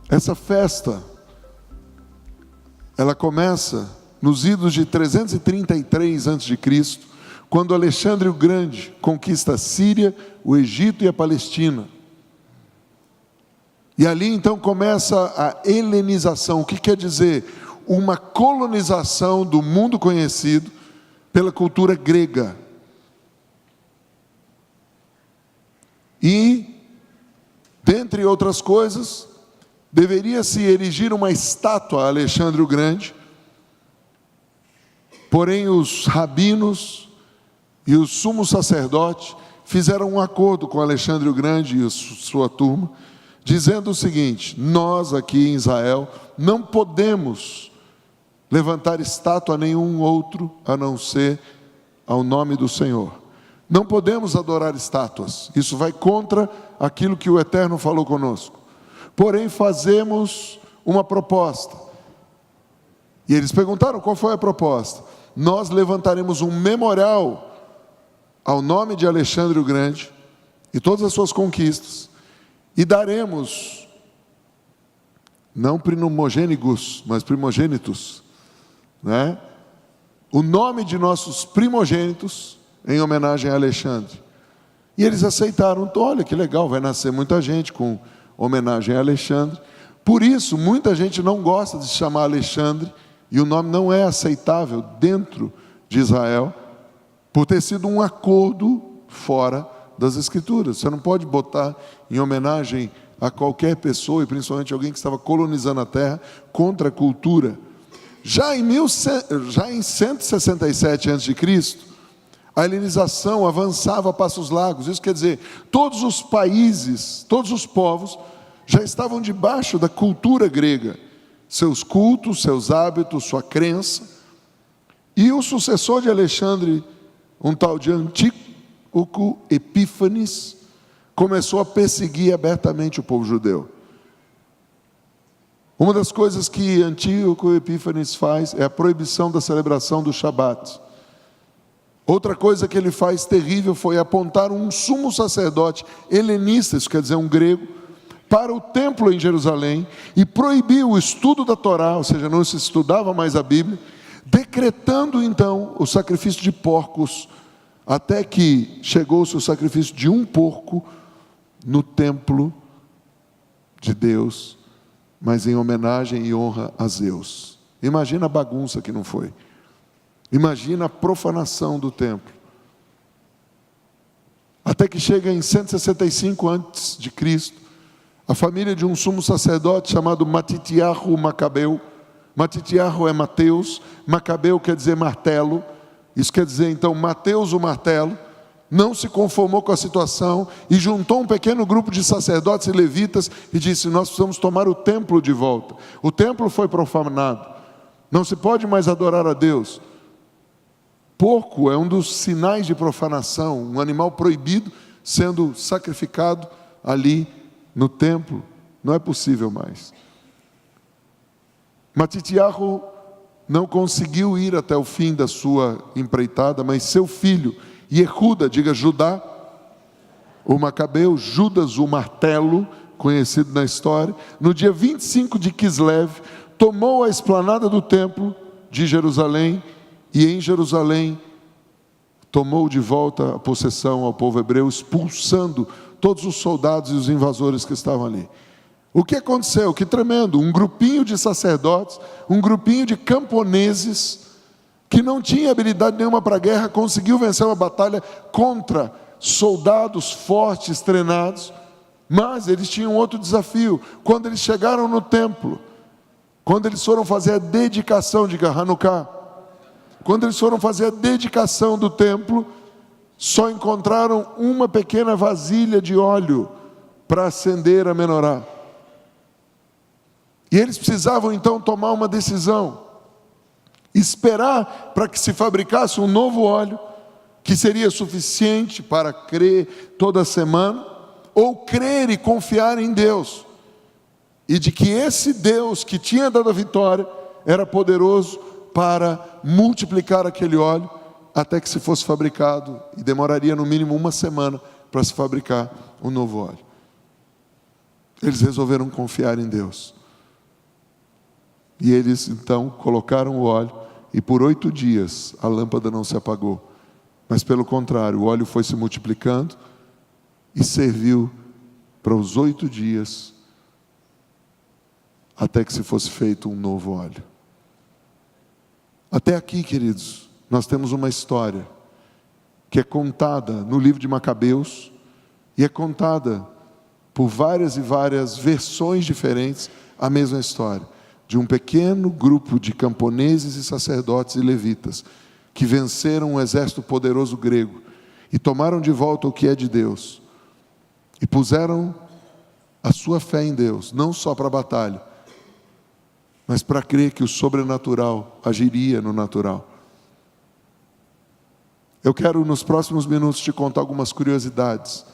Essa festa, ela começa nos idos de 333 a.C., quando Alexandre o Grande conquista a Síria, o Egito e a Palestina. E ali então começa a helenização. O que quer dizer? Uma colonização do mundo conhecido pela cultura grega. E, dentre outras coisas, deveria se erigir uma estátua a Alexandre o Grande, porém os rabinos e o sumo sacerdote fizeram um acordo com Alexandre o Grande e sua turma, dizendo o seguinte: nós aqui em Israel não podemos levantar estátua a nenhum outro a não ser ao nome do Senhor. Não podemos adorar estátuas, isso vai contra aquilo que o Eterno falou conosco. Porém, fazemos uma proposta. E eles perguntaram qual foi a proposta. Nós levantaremos um memorial ao nome de Alexandre o Grande e todas as suas conquistas, e daremos, não primogênitos, mas primogênitos, né? O nome de nossos primogênitos em homenagem a Alexandre. E eles aceitaram. Então, olha que legal, vai nascer muita gente com homenagem a Alexandre. Por isso, muita gente não gosta de se chamar Alexandre, e o nome não é aceitável dentro de Israel, por ter sido um acordo fora das Escrituras. Você não pode botar em homenagem a qualquer pessoa, e principalmente alguém que estava colonizando a terra, contra a cultura. Já em 167 a.C., a helenização avançava a passos largos. Isso quer dizer, todos os países, todos os povos, já estavam debaixo da cultura grega. Seus cultos, seus hábitos, sua crença. E o sucessor de Alexandre, um tal de Antíoco Epífanes, começou a perseguir abertamente o povo judeu. Uma das coisas que Antíoco Epífanes faz é a proibição da celebração do Shabat. Outra coisa que ele faz terrível foi apontar um sumo sacerdote helenista, isso quer dizer um grego, para o templo em Jerusalém e proibiu o estudo da Torá, ou seja, não se estudava mais a Bíblia, decretando então o sacrifício de porcos, até que chegou-se o sacrifício de um porco no templo de Deus, mas em homenagem e honra a Zeus. Imagina a bagunça que não foi. Imagina a profanação do templo. Até que chega em 165 a.C., a família de um sumo sacerdote chamado Matitiahu Macabeu. Matitiahu é Mateus, Macabeu quer dizer martelo. Isso quer dizer então Mateus o martelo. Não se conformou com a situação e juntou um pequeno grupo de sacerdotes e levitas e disse: nós precisamos tomar o templo de volta. O templo foi profanado. Não se pode mais adorar a Deus. Porco é um dos sinais de profanação, um animal proibido sendo sacrificado ali no templo. Não é possível mais. Matitiahu não conseguiu ir até o fim da sua empreitada, mas seu filho, Yehuda, diga Judá, o Macabeu, Judas o martelo, conhecido na história, no dia 25 de Kislev, tomou a esplanada do templo de Jerusalém, e em Jerusalém tomou de volta a possessão ao povo hebreu, expulsando todos os soldados e os invasores que estavam ali. O que aconteceu? Que tremendo! Um grupinho de sacerdotes, um grupinho de camponeses, que não tinha habilidade nenhuma para a guerra, conseguiu vencer uma batalha contra soldados fortes, treinados, mas eles tinham outro desafio. Quando eles chegaram no templo, quando eles foram fazer a dedicação de Hanukkah, quando eles foram fazer a dedicação do templo, só encontraram uma pequena vasilha de óleo para acender a menorá. E eles precisavam então tomar uma decisão: esperar para que se fabricasse um novo óleo, que seria suficiente para crer toda semana, ou crer e confiar em Deus, e de que esse Deus que tinha dado a vitória era poderoso para multiplicar aquele óleo até que se fosse fabricado, e demoraria no mínimo uma semana para se fabricar um novo óleo. Eles resolveram confiar em Deus. E eles então colocaram o óleo, e por 8 dias a lâmpada não se apagou. Mas pelo contrário, o óleo foi se multiplicando e serviu para os 8 dias, até que se fosse feito um novo óleo. Até aqui, queridos, nós temos uma história que é contada no livro de Macabeus, e é contada por várias e várias versões diferentes, a mesma história, de um pequeno grupo de camponeses e sacerdotes e levitas, que venceram um exército poderoso grego, e tomaram de volta o que é de Deus, e puseram a sua fé em Deus, não só para a batalha, mas para crer que o sobrenatural agiria no natural. Eu quero nos próximos minutos te contar algumas curiosidades.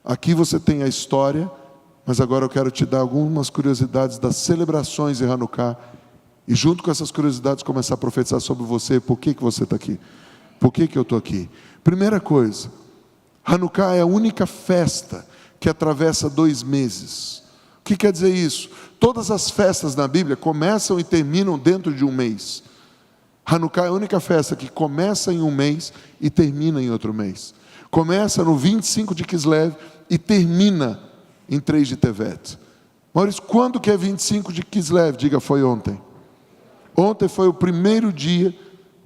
Aqui você tem a história, mas agora eu quero te dar algumas curiosidades das celebrações de Hanukkah, e junto com essas curiosidades começar a profetizar sobre você. Por que você está aqui? Por que eu estou aqui? Primeira coisa, Hanukkah é a única festa que atravessa 2 meses. O que quer dizer isso? Todas as festas na Bíblia começam e terminam dentro de um mês. Hanukkah é a única festa que começa em um mês e termina em outro mês. Começa no 25 de Kislev e termina em 3 de Tevet. Maurício, quando que é 25 de Kislev? Diga, foi ontem. Ontem foi o primeiro dia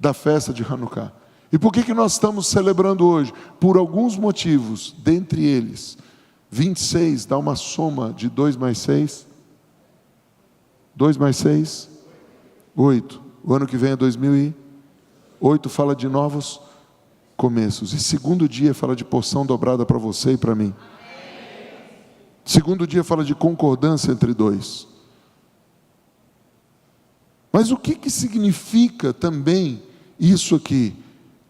da festa de Hanukkah. E por que nós estamos celebrando hoje? Por alguns motivos, dentre eles, 26 dá uma soma de 2 mais 6. 2 mais 6? 8. O ano que vem é 2008, fala de novos começos. E segundo dia fala de porção dobrada para você e para mim. Segundo dia fala de concordância entre 2. Mas o que significa também isso aqui?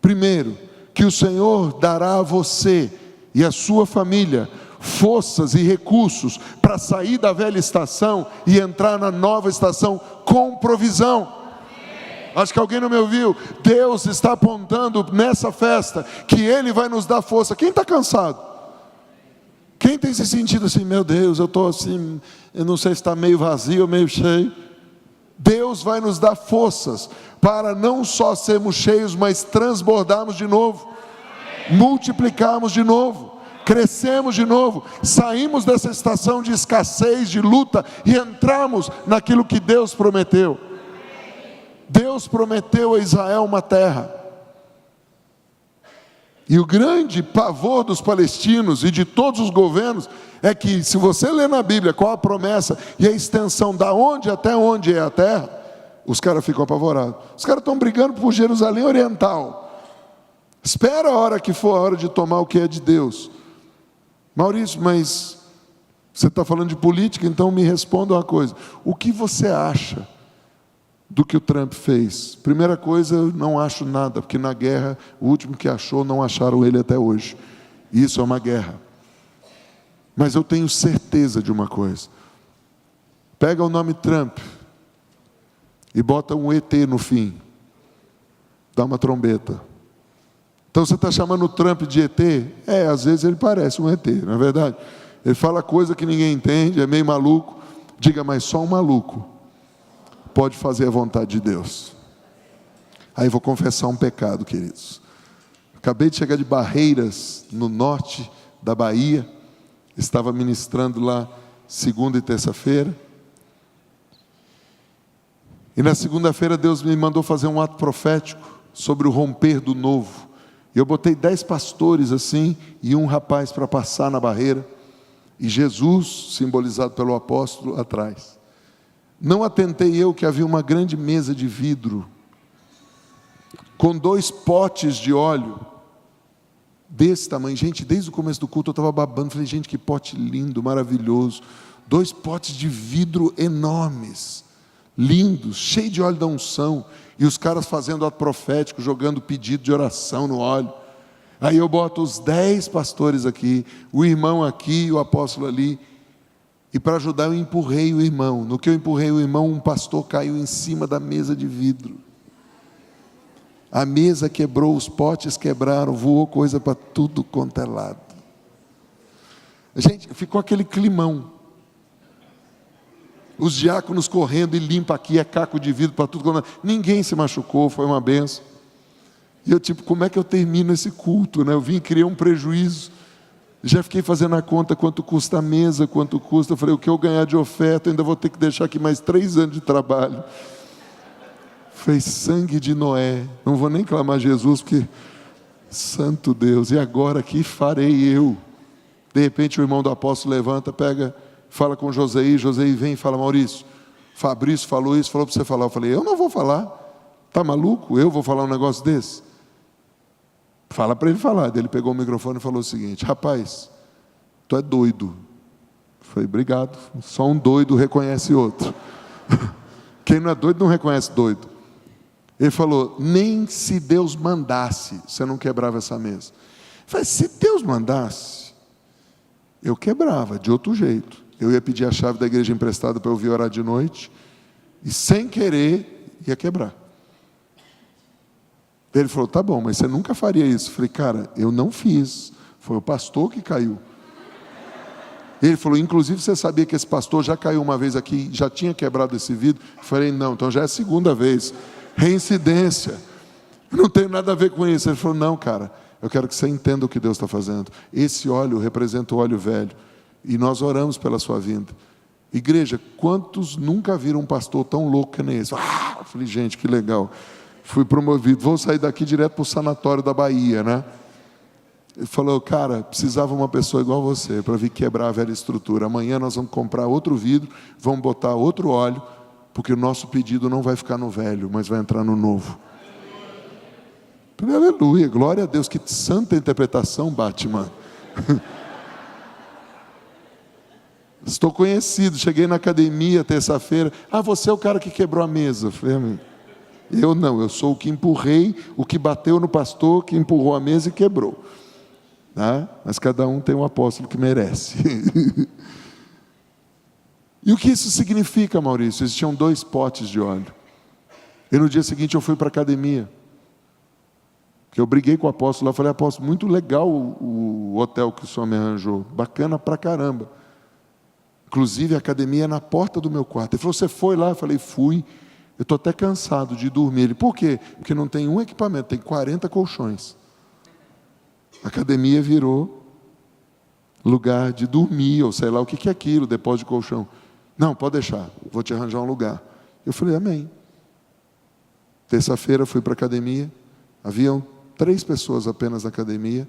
Primeiro, que o Senhor dará a você e a sua família forças e recursos para sair da velha estação e entrar na nova estação com provisão. Acho que alguém não me ouviu. Deus está apontando nessa festa que Ele vai nos dar força. Quem está cansado? Quem tem se sentido assim, meu Deus, eu estou assim, eu não sei se está meio vazio ou meio cheio. Deus vai nos dar forças para não só sermos cheios, mas transbordarmos de novo, multiplicarmos de novo, crescemos de novo, saímos dessa estação de escassez, de luta, e entramos naquilo que Deus prometeu. Deus prometeu a Israel uma terra, e o grande pavor dos palestinos e de todos os governos é que, se você ler na Bíblia qual a promessa e a extensão da onde até onde é a terra, os caras ficam apavorados. Os caras estão brigando por Jerusalém Oriental. Espera a hora que for a hora de tomar o que é de Deus. Maurício, mas você está falando de política, então me responda uma coisa. O que você acha do que o Trump fez? Primeira coisa, eu não acho nada, porque na guerra, o último que achou, não acharam ele até hoje. Isso é uma guerra. Mas eu tenho certeza de uma coisa. Pega o nome Trump e bota um ET no fim. Dá uma trombeta. Então você está chamando o Trump de ET? Às vezes ele parece um ET, não é verdade? Ele fala coisa que ninguém entende, é meio maluco. Diga, mas só um maluco pode fazer a vontade de Deus. Aí vou confessar um pecado, queridos. Acabei de chegar de Barreiras, no norte da Bahia. Estava ministrando lá segunda e terça-feira. E na segunda-feira Deus me mandou fazer um ato profético sobre o romper do novo. E eu botei 10 pastores assim e um rapaz para passar na barreira. E Jesus, simbolizado pelo apóstolo, atrás. Não atentei eu que havia uma grande mesa de vidro com 2 potes de óleo desse tamanho. Gente, desde o começo do culto eu estava babando. Falei, gente, que pote lindo, maravilhoso. 2 potes de vidro enormes, lindos, cheios de óleo da unção. E os caras fazendo ato profético, jogando pedido de oração no óleo. Aí eu boto os 10 pastores aqui, o irmão aqui e o apóstolo ali. E para ajudar eu empurrei o irmão. No que eu empurrei o irmão, um pastor caiu em cima da mesa de vidro. A mesa quebrou, os potes quebraram, voou coisa para tudo quanto é lado. Gente, ficou aquele climão. os diáconos correndo e limpa aqui, é caco de vidro para tudo. Ninguém se machucou, foi uma benção. E eu como é que eu termino esse culto, né? Eu vim e criei um prejuízo. Já fiquei fazendo a conta, quanto custa a mesa, quanto custa. Eu falei, o que eu ganhar de oferta, eu ainda vou ter que deixar aqui mais 3 anos de trabalho. Foi sangue de Noé. Não vou nem clamar Jesus, porque, santo Deus, e agora que farei eu? De repente o irmão do apóstolo levanta, pega, fala com Joseí vem e fala, Maurício, Fabrício falou isso, falou para você falar. Eu falei, eu não vou falar, tá maluco? Eu vou falar um negócio desse? Fala para ele falar. Ele pegou o microfone e falou o seguinte, rapaz, tu é doido. Eu falei, obrigado, só um doido reconhece outro. Quem não é doido não reconhece doido. Ele falou, nem se Deus mandasse, você não quebrava essa mesa. Eu falei, se Deus mandasse, eu quebrava, de outro jeito. Eu ia pedir a chave da igreja emprestada para eu vir orar de noite, e sem querer, ia quebrar. Ele falou, tá bom, mas você nunca faria isso. Eu falei, cara, eu não fiz, foi o pastor que caiu. Ele falou, inclusive você sabia que esse pastor já caiu uma vez aqui, já tinha quebrado esse vidro? Eu falei, não, então já é a segunda vez. Reincidência, não tem nada a ver com isso. Ele falou, não, cara, eu quero que você entenda o que Deus está fazendo. Esse óleo representa o óleo velho, e nós oramos pela sua vinda. Igreja, quantos nunca viram um pastor tão louco que nem esse? Eu falei, gente, que legal. Fui promovido, vou sair daqui direto para o sanatório da Bahia, né? Ele falou, cara, precisava uma pessoa igual você para vir quebrar a velha estrutura. Amanhã nós vamos comprar outro vidro, vamos botar outro óleo, porque o nosso pedido não vai ficar no velho, mas vai entrar no novo. Aleluia, glória a Deus, que santa interpretação, Batman. Estou conhecido, cheguei na academia terça-feira, você é o cara que quebrou a mesa. Eu falei, amém. Eu não, eu sou o que empurrei, o que bateu no pastor, que empurrou a mesa e quebrou. Tá? Mas cada um tem um apóstolo que merece. E o que isso significa, Maurício? Existiam 2 potes de óleo. E no dia seguinte eu fui para a academia. Eu briguei com o apóstolo lá, falei, apóstolo, muito legal o hotel que o senhor me arranjou. Bacana pra caramba. Inclusive a academia é na porta do meu quarto. Ele falou, você foi lá? Eu falei, fui. Eu estou até cansado de dormir. Ele, por quê? Porque não tem um equipamento, tem 40 colchões. A academia virou lugar de dormir, ou sei lá o que é aquilo, depósito de colchão. Não, pode deixar, vou te arranjar um lugar. Eu falei, amém. Terça-feira fui para a academia, haviam 3 pessoas apenas na academia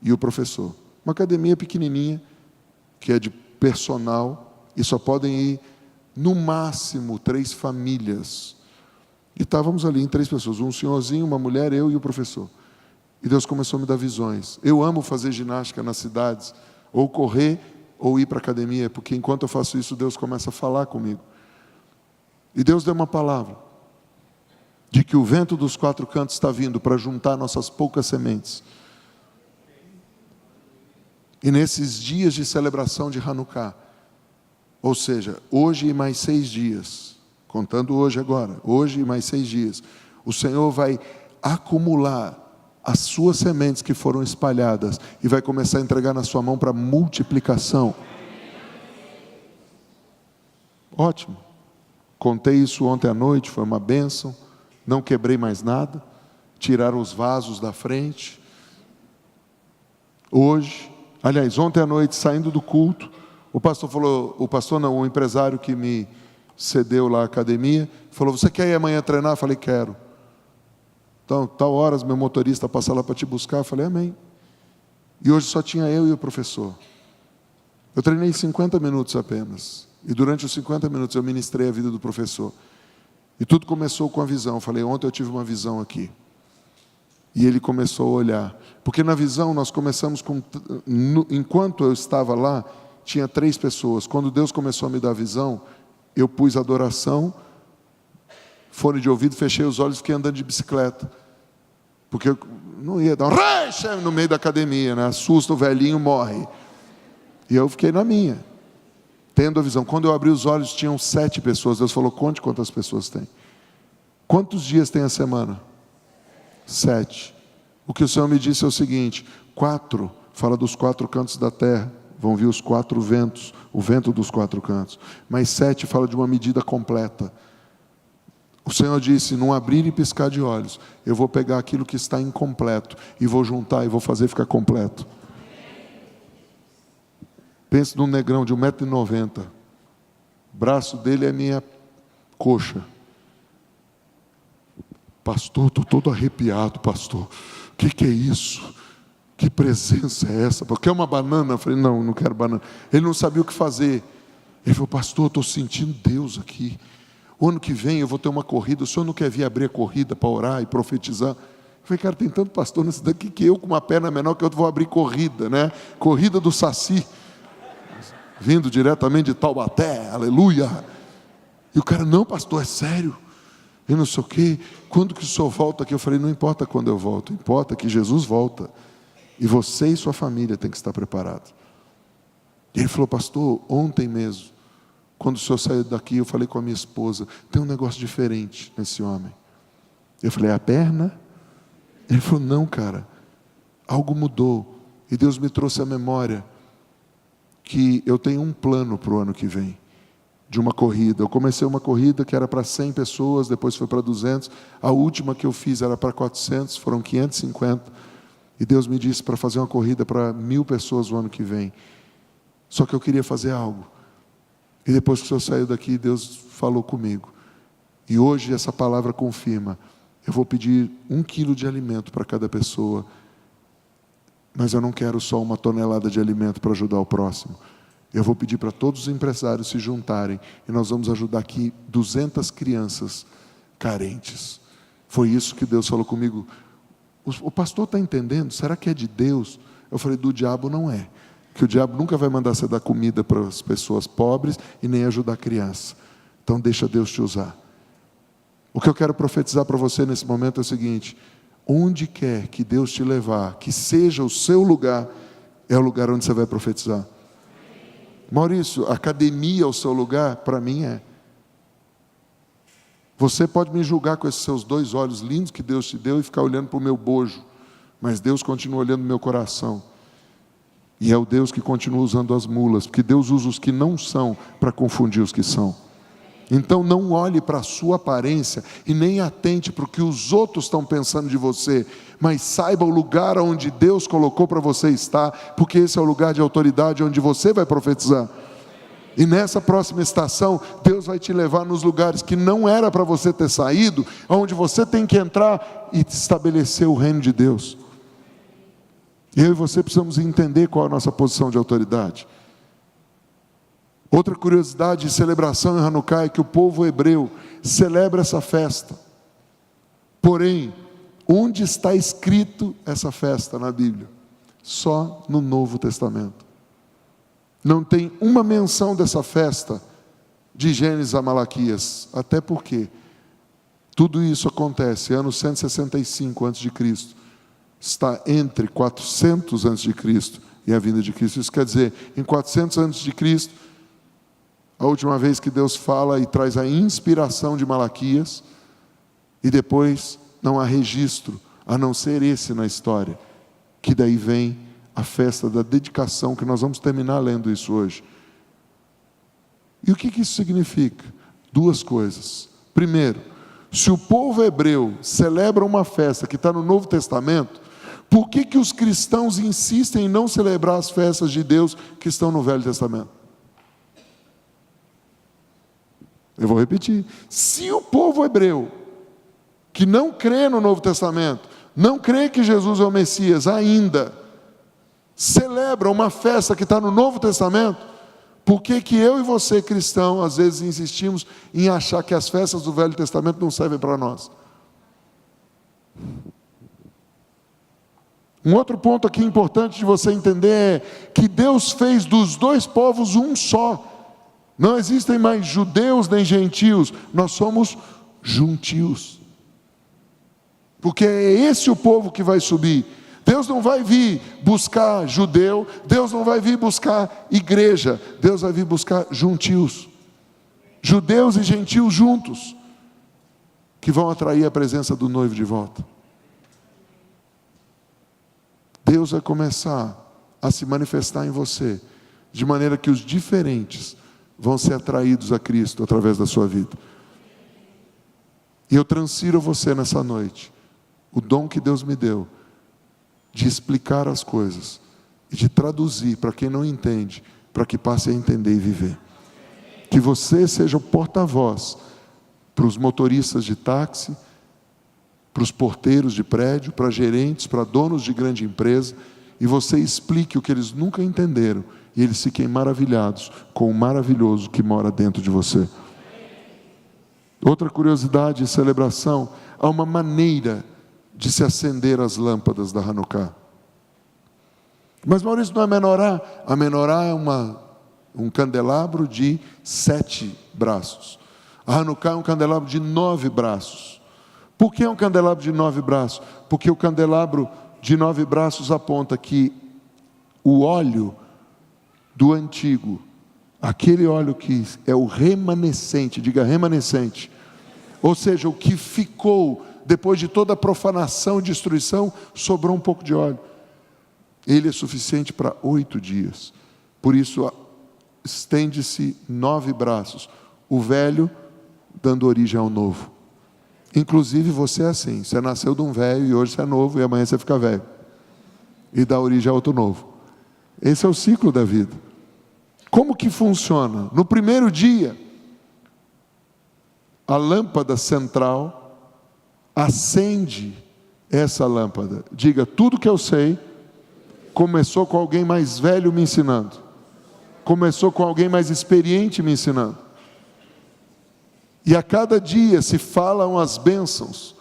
e o professor. Uma academia pequenininha, que é de personal, e só podem ir no máximo 3 famílias. E estávamos ali em 3 pessoas, um senhorzinho, uma mulher, eu e o professor. E Deus começou a me dar visões. Eu amo fazer ginástica nas cidades, ou correr, ou ir para a academia, porque enquanto eu faço isso, Deus começa a falar comigo. E Deus deu uma palavra, de que o vento dos 4 cantos está vindo para juntar nossas poucas sementes. E nesses dias de celebração de Hanukkah, ou seja, hoje e mais 6 dias, contando hoje agora, hoje e mais 6 dias, o Senhor vai acumular as suas sementes que foram espalhadas e vai começar a entregar na sua mão para multiplicação. Ótimo. Contei isso ontem à noite, foi uma bênção. Não quebrei mais nada. Tiraram os vasos da frente. Hoje, aliás, ontem à noite, saindo do culto, o pastor falou, o empresário que me cedeu lá a academia, falou, você quer ir amanhã treinar? Eu falei, quero. Então, tal horas, meu motorista passa lá para te buscar. Eu falei, amém. E hoje só tinha eu e o professor. Eu treinei 50 minutos apenas. E durante os 50 minutos eu ministrei a vida do professor. E tudo começou com a visão. Eu falei, ontem eu tive uma visão aqui. E ele começou a olhar. Porque na visão nós começamos com... Enquanto eu estava lá, tinha 3 pessoas. Quando Deus começou a me dar a visão, eu pus adoração, fone de ouvido, fechei os olhos e fiquei andando de bicicleta. Porque eu não ia dar um no meio da academia, né? Assusta, o velhinho morre. E eu fiquei na minha, tendo a visão. Quando eu abri os olhos, tinham 7 pessoas. Deus falou, conte quantas pessoas tem. Quantos dias tem a semana? 7. O que o Senhor me disse é o seguinte, 4, fala dos 4 cantos da terra. vão vir os 4 ventos, o vento dos 4 cantos. Mas 7 fala de uma medida completa. O Senhor disse, num abrir e piscar de olhos, eu vou pegar aquilo que está incompleto e vou juntar e vou fazer ficar completo. Pense num negrão de 1,90 m. O braço dele é minha coxa. Pastor, estou todo arrepiado, pastor. O que é isso? Que presença é essa? Quer uma banana? Eu falei, não quero banana. Ele não sabia o que fazer. Ele falou, pastor, estou sentindo Deus aqui. O ano que vem eu vou ter uma corrida. O senhor não quer vir abrir a corrida para orar e profetizar? Eu falei, cara, tem tanto pastor nesse daqui que eu, com uma perna menor, que eu vou abrir corrida, né? Corrida do Saci. Vindo diretamente de Taubaté, aleluia. E o cara, não, pastor, é sério. E não sei o quê. Quando que o senhor volta aqui? Eu falei, não importa quando eu volto, importa que Jesus volta. E você e sua família têm que estar preparados. E ele falou, pastor, ontem mesmo, quando o senhor saiu daqui, eu falei com a minha esposa, tem um negócio diferente nesse homem. Eu falei, a perna? Ele falou, não, cara, algo mudou. E Deus me trouxe à memória que eu tenho um plano para o ano que vem, de uma corrida. Eu comecei uma corrida que era para 100 pessoas, depois foi para 200. A última que eu fiz era para 400, foram 550. E Deus me disse para fazer uma corrida para 1.000 pessoas no ano que vem. Só que eu queria fazer algo. E depois que o senhor saiu daqui, Deus falou comigo. E hoje essa palavra confirma. Eu vou pedir 1 quilo de alimento para cada pessoa. Mas eu não quero só 1 tonelada de alimento para ajudar o próximo. Eu vou pedir para todos os empresários se juntarem. E nós vamos ajudar aqui 200 crianças carentes. Foi isso que Deus falou comigo. O pastor está entendendo? Será que é de Deus? Eu falei, do diabo não é. Que o diabo nunca vai mandar você dar comida para as pessoas pobres e nem ajudar a criança. Então deixa Deus te usar. O que eu quero profetizar para você nesse momento é o seguinte: onde quer que Deus te levar, que seja o seu lugar, é o lugar onde você vai profetizar. Maurício, academia é o seu lugar? Para mim é. Você pode me julgar com esses seus 2 olhos lindos que Deus te deu e ficar olhando para o meu bojo, mas Deus continua olhando o meu coração. E é o Deus que continua usando as mulas, porque Deus usa os que não são para confundir os que são. Então não olhe para a sua aparência e nem atente para o que os outros estão pensando de você, mas saiba o lugar onde Deus colocou para você estar, porque esse é o lugar de autoridade onde você vai profetizar. E nessa próxima estação, Deus vai te levar nos lugares que não era para você ter saído, onde você tem que entrar e estabelecer o reino de Deus. Eu e você precisamos entender qual é a nossa posição de autoridade. Outra curiosidade de celebração em Hanukkah é que o povo hebreu celebra essa festa. Porém, onde está escrito essa festa na Bíblia? Só no Novo Testamento. Não tem uma menção dessa festa de Gênesis a Malaquias, até porque tudo isso acontece ano 165 a.C., está entre 400 a.C. e a vinda de Cristo. Isso quer dizer, em 400 a.C., a última vez que Deus fala e traz a inspiração de Malaquias, e depois não há registro, a não ser esse na história, que daí vem a festa da dedicação, que nós vamos terminar lendo isso hoje. E o que isso significa? 2 coisas. Primeiro, se o povo hebreu celebra uma festa que está no Novo Testamento, por que os cristãos insistem em não celebrar as festas de Deus que estão no Velho Testamento? Eu vou repetir. Se o povo hebreu, que não crê no Novo Testamento, não crê que Jesus é o Messias ainda, celebra uma festa que está no Novo Testamento, por que eu e você, cristão, às vezes insistimos em achar que as festas do Velho Testamento não servem para nós? Um outro ponto aqui importante de você entender é que Deus fez dos 2 povos um só. Não existem mais judeus nem gentios, nós somos juntios. Porque é esse o povo que vai subir. Deus não vai vir buscar judeu, Deus não vai vir buscar igreja, Deus vai vir buscar juntios. Judeus e gentios juntos, que vão atrair a presença do noivo de volta. Deus vai começar a se manifestar em você de maneira que os diferentes vão ser atraídos a Cristo através da sua vida. E eu transfiro a você nessa noite o dom que Deus me deu de explicar as coisas e de traduzir para quem não entende, para que passe a entender e viver. Que você seja o porta-voz para os motoristas de táxi, para os porteiros de prédio, para gerentes, para donos de grande empresa, e você explique o que eles nunca entenderam, e eles fiquem maravilhados com o maravilhoso que mora dentro de você. Outra curiosidade e celebração, há uma maneira de se acender as lâmpadas da Hanukkah. Mas Maurício, não é menorá? A menorá é um candelabro de 7 braços. A Hanukkah é um candelabro de 9 braços. Por que é um candelabro de 9 braços? Porque o candelabro de 9 braços aponta que o óleo do antigo, aquele óleo que é o remanescente, diga remanescente, ou seja, o que ficou depois de toda a profanação e destruição, sobrou um pouco de óleo. Ele é suficiente para 8 dias. Por isso, estende-se 9 braços. O velho dando origem ao novo. Inclusive você é assim. Você nasceu de um velho e hoje você é novo e amanhã você fica velho. E dá origem a outro novo. Esse é o ciclo da vida. Como que funciona? No primeiro dia, a lâmpada central acende essa lâmpada. Diga, tudo que eu sei começou com alguém mais velho me ensinando. Começou com alguém mais experiente me ensinando. E a cada dia se falam as bênçãos.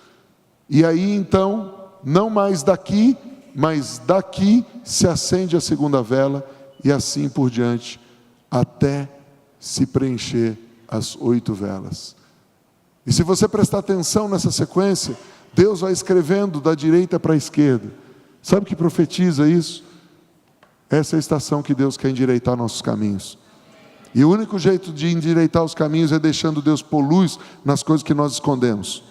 E aí então, não mais daqui, mas daqui se acende a segunda vela. E assim por diante, até se preencher as 8 velas. E se você prestar atenção nessa sequência, Deus vai escrevendo da direita para a esquerda. Sabe o que profetiza isso? Essa é a estação que Deus quer endireitar nossos caminhos. E o único jeito de endireitar os caminhos é deixando Deus pôr luz nas coisas que nós escondemos.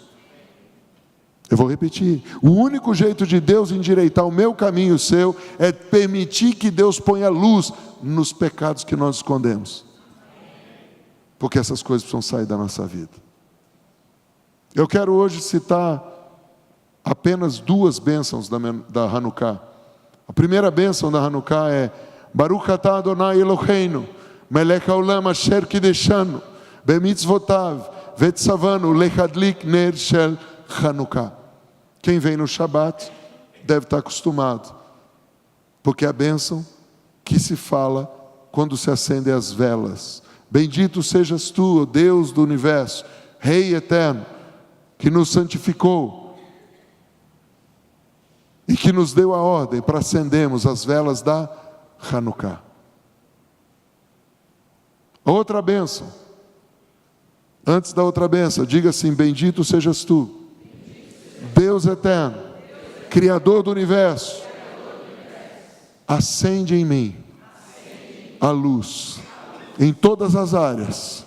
Eu vou repetir. O único jeito de Deus endireitar o meu caminho e o seu é permitir que Deus ponha luz nos pecados que nós escondemos. Porque essas coisas precisam sair da nossa vida. Eu quero hoje citar apenas 2 bênçãos da Hanukkah. A primeira bênção da Hanukkah é Baruch atah Adonai Eloheinu melech haolam asher kideshanu bemitzvotav vetzavanu lechadlik ner shel Hanukkah. Quem vem no Shabat deve estar acostumado, porque é a bênção que se fala quando se acendem as velas. Bendito sejas tu, ó Deus do universo, Rei eterno, que nos santificou e que nos deu a ordem para acendermos as velas da Hanukkah. Outra bênção. Antes da outra bênção, diga assim: bendito sejas tu, Deus eterno, Criador do universo. Acende em mim a luz em todas as áreas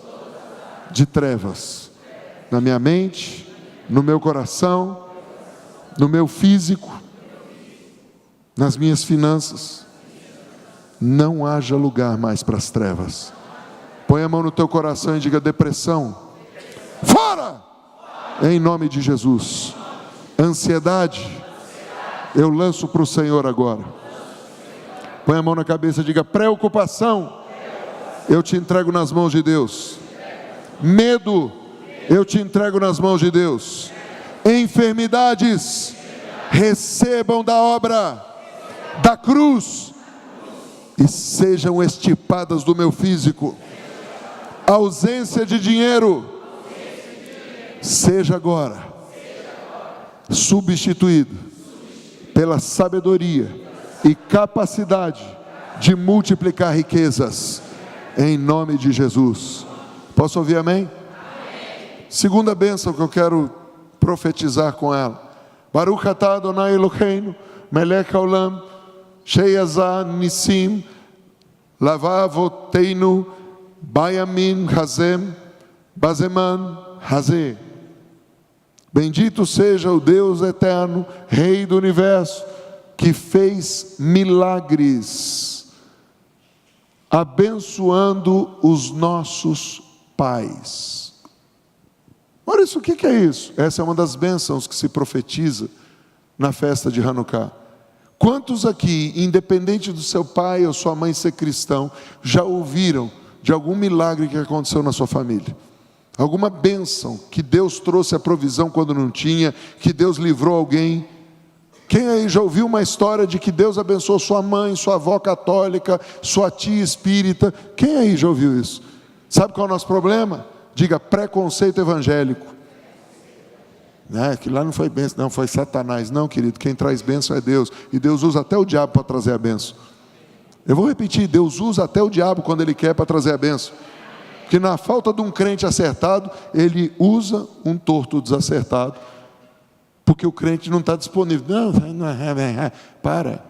de trevas, na minha mente, no meu coração, no meu físico, nas minhas finanças. Não haja lugar mais para as trevas. Põe a mão no teu coração e diga: depressão, fora! Em nome de Jesus. Ansiedade, eu lanço para o Senhor agora. Põe a mão na cabeça e diga: preocupação, eu te entrego nas mãos de Deus. Medo, eu te entrego nas mãos de Deus. Enfermidades, recebam da obra da cruz e sejam extirpadas do meu físico. Ausência de dinheiro, seja agora substituído pela sabedoria e capacidade de multiplicar riquezas, em nome de Jesus. Posso ouvir amém? Segunda bênção que eu quero profetizar com ela. Baruch atah Adonai Eloheinu melech haolam sheyazah nisim lavavoteinu bayamin hazem bazeman hazeh. Bendito seja o Deus eterno, Rei do universo, que fez milagres abençoando os nossos pais. Olha isso, o que é isso? Essa é uma das bênçãos que se profetiza na festa de Hanukkah. Quantos aqui, independente do seu pai ou sua mãe ser cristão, já ouviram de algum milagre que aconteceu na sua família? Alguma bênção que Deus trouxe a provisão quando não tinha, que Deus livrou alguém? Quem aí já ouviu uma história de que Deus abençoou sua mãe, sua avó católica, sua tia espírita? Quem aí já ouviu isso? Sabe qual é o nosso problema? Diga: preconceito evangélico. Que lá não foi bênção, não, foi Satanás. Não, querido, quem traz bênção é Deus. E Deus usa até o diabo para trazer a bênção. Eu vou repetir: Deus usa até o diabo quando Ele quer para trazer a bênção. Porque na falta de um crente acertado, Ele usa um torto desacertado. Porque o crente não está disponível. Para.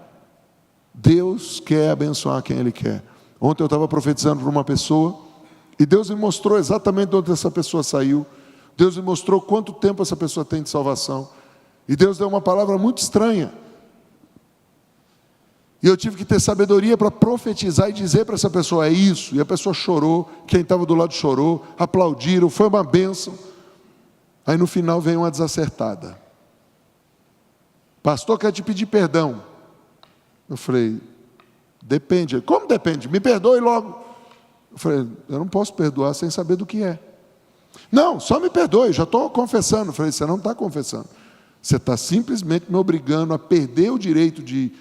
Deus quer abençoar quem Ele quer. Ontem eu estava profetizando para uma pessoa, e Deus me mostrou exatamente de onde essa pessoa saiu. Deus me mostrou quanto tempo essa pessoa tem de salvação. E Deus deu uma palavra muito estranha. E eu tive que ter sabedoria para profetizar e dizer para essa pessoa: é isso. E a pessoa chorou, quem estava do lado chorou, aplaudiram, foi uma bênção. Aí no final veio uma desacertada: pastor, quer te pedir perdão. Eu falei: depende. Como depende? Me perdoe logo. Eu falei: eu não posso perdoar sem saber do que é. Não, só me perdoe, já estou confessando. Eu falei: você não está confessando. Você está simplesmente me obrigando a perder o direito de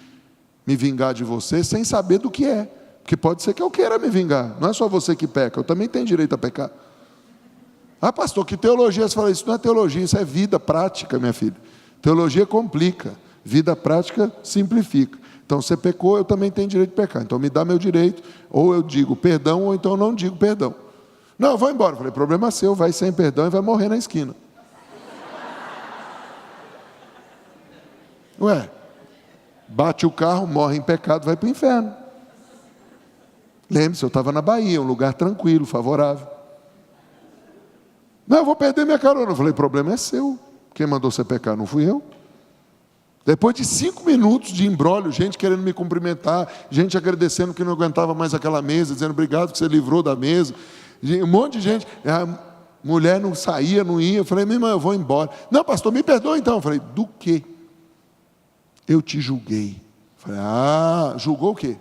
me vingar de você sem saber do que é. Porque pode ser que eu queira me vingar. Não é só você que peca, eu também tenho direito a pecar. Ah, pastor, que teologia? Você fala: isso não é teologia, isso é vida prática, minha filha. Teologia complica, vida prática simplifica. Então você pecou, eu também tenho direito de pecar. Então me dá meu direito, ou eu digo perdão, ou então eu não digo perdão. Não, eu vou embora. Eu falei: problema seu, vai sem perdão e vai morrer na esquina. Ué, bate o carro, morre em pecado, vai para o inferno. Lembre-se, eu estava na Bahia, um lugar tranquilo, favorável. Não, eu vou perder minha carona. Eu falei: o problema é seu. Quem mandou você pecar? Não fui eu. Depois de 5 minutos de imbróglio, gente querendo me cumprimentar, gente agradecendo que não aguentava mais aquela mesa, dizendo obrigado que você livrou da mesa. Um monte de gente. A mulher não saía, não ia. Eu falei: minha irmã, eu vou embora. Não, pastor, me perdoa então. Eu falei: do quê? Eu te julguei. Eu falei: ah, julgou o quê?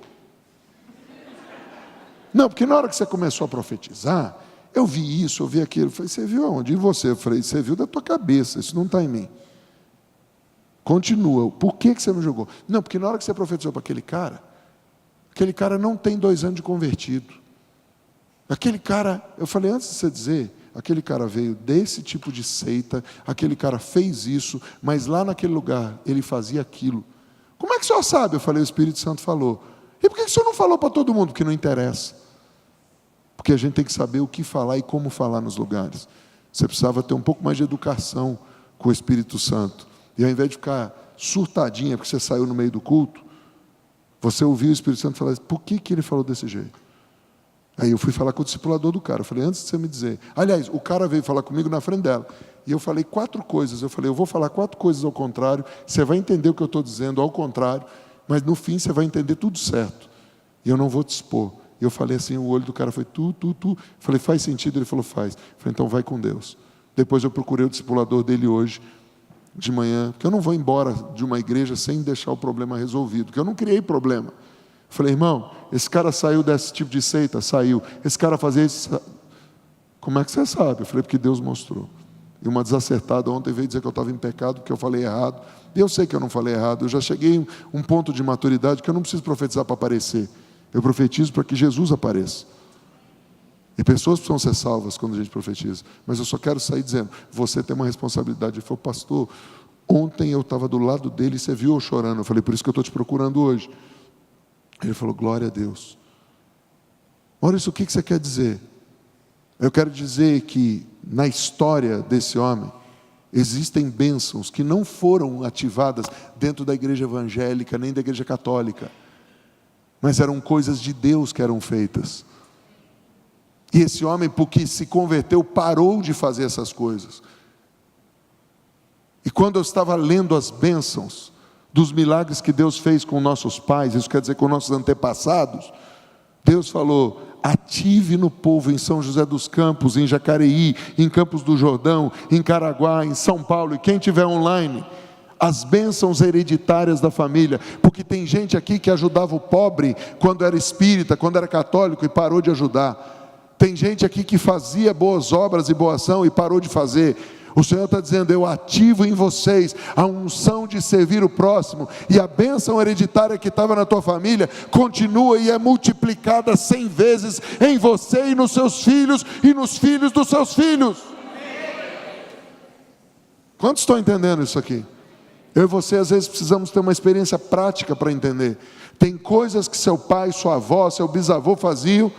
Não, porque na hora que você começou a profetizar, eu vi isso, eu vi aquilo. Eu falei: você viu aonde? E você? Eu falei: você viu da tua cabeça, isso não está em mim. Continua. Por que você me julgou? Não, porque na hora que você profetizou para aquele cara não tem 2 anos de convertido. Aquele cara, eu falei antes de você dizer, aquele cara veio desse tipo de seita, aquele cara fez isso, mas lá naquele lugar ele fazia aquilo. Como é que o senhor sabe? Eu falei: o Espírito Santo falou. E por que o senhor não falou para todo mundo? Porque não interessa. Porque a gente tem que saber o que falar e como falar nos lugares. Você precisava ter um pouco mais de educação com o Espírito Santo. E ao invés de ficar surtadinha porque você saiu no meio do culto, você ouviu o Espírito Santo falar: por que ele falou desse jeito? Aí eu fui falar com o discipulador do cara. Eu falei: antes de você me dizer. Aliás, o cara veio falar comigo na frente dela. E eu falei 4 coisas. Eu falei: eu vou falar 4 coisas ao contrário. Você vai entender o que eu estou dizendo ao contrário. Mas no fim você vai entender tudo certo. E eu não vou te expor. E eu falei assim, o olho do cara foi tu. Eu falei: faz sentido? Ele falou: faz. Eu falei: então vai com Deus. Depois eu procurei o discipulador dele hoje, de manhã. Porque eu não vou embora de uma igreja sem deixar o problema resolvido. Porque eu não criei problema. Eu falei: irmão, esse cara saiu desse tipo de seita? Saiu. Esse cara fazia isso? Como é que você sabe? Eu falei: porque Deus mostrou. E uma desacertada ontem veio dizer que eu estava em pecado, porque eu falei errado. E eu sei que eu não falei errado. Eu já cheguei em um ponto de maturidade que eu não preciso profetizar para aparecer. Eu profetizo para que Jesus apareça. E pessoas precisam ser salvas quando a gente profetiza. Mas eu só quero sair dizendo: você tem uma responsabilidade. Ele falou: pastor, ontem eu estava do lado dele e você viu eu chorando. Eu falei: por isso que eu estou te procurando hoje. Ele falou: glória a Deus. Olha isso, o que você quer dizer? Eu quero dizer que na história desse homem existem bênçãos que não foram ativadas dentro da igreja evangélica nem da igreja católica, mas eram coisas de Deus que eram feitas. E esse homem, porque se converteu, parou de fazer essas coisas. E quando eu estava lendo as bênçãos dos milagres que Deus fez com nossos pais, isso quer dizer com nossos antepassados, Deus falou: ative no povo em São José dos Campos, em Jacareí, em Campos do Jordão, em Caraguá, em São Paulo, e quem estiver online, as bênçãos hereditárias da família, porque tem gente aqui que ajudava o pobre quando era espírita, quando era católico e parou de ajudar. Tem gente aqui que fazia boas obras e boa ação e parou de fazer. O Senhor está dizendo: eu ativo em vocês a unção de servir o próximo, e a bênção hereditária que estava na tua família continua e é multiplicada 100 vezes em você e nos seus filhos e nos filhos dos seus filhos. Quantos estão entendendo isso aqui? Eu e você às vezes precisamos ter uma experiência prática para entender. Tem coisas que seu pai, sua avó, seu bisavô faziam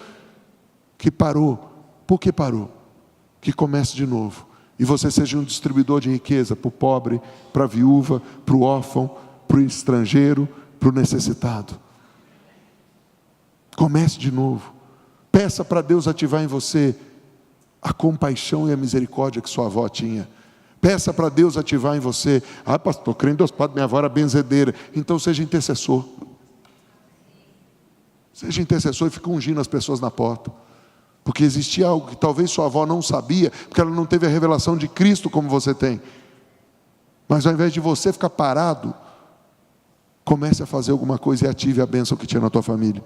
que parou. Por que parou? Que comece de novo. E você seja um distribuidor de riqueza para o pobre, para a viúva, para o órfão, para o estrangeiro, para o necessitado. Comece de novo. Peça para Deus ativar em você a compaixão e a misericórdia que sua avó tinha. Peça para Deus ativar em você: ah, pastor, crendo em Deus Padre, minha avó era benzedeira. Então seja intercessor. Seja intercessor e fique ungindo as pessoas na porta. Porque existia algo que talvez sua avó não sabia, porque ela não teve a revelação de Cristo como você tem. Mas ao invés de você ficar parado, comece a fazer alguma coisa e ative a bênção que tinha na tua família.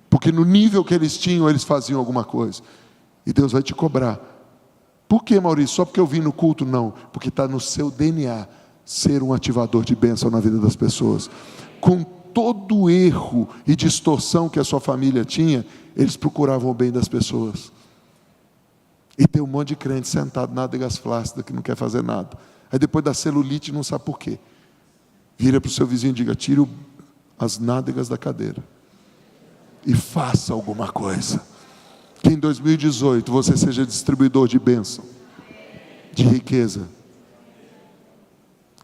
Porque no nível que eles tinham, eles faziam alguma coisa. E Deus vai te cobrar. Por que, Maurício? Só porque eu vim no culto? Não. Porque está no seu DNA ser um ativador de bênção na vida das pessoas. Com todo o erro e distorção que a sua família tinha, eles procuravam o bem das pessoas. E tem um monte de crente sentado, nádegas flácidas, que não quer fazer nada. Aí depois da celulite não sabe por quê. Vira para o seu vizinho e diga: tire as nádegas da cadeira e faça alguma coisa. Que em 2018 você seja distribuidor de bênção, de riqueza.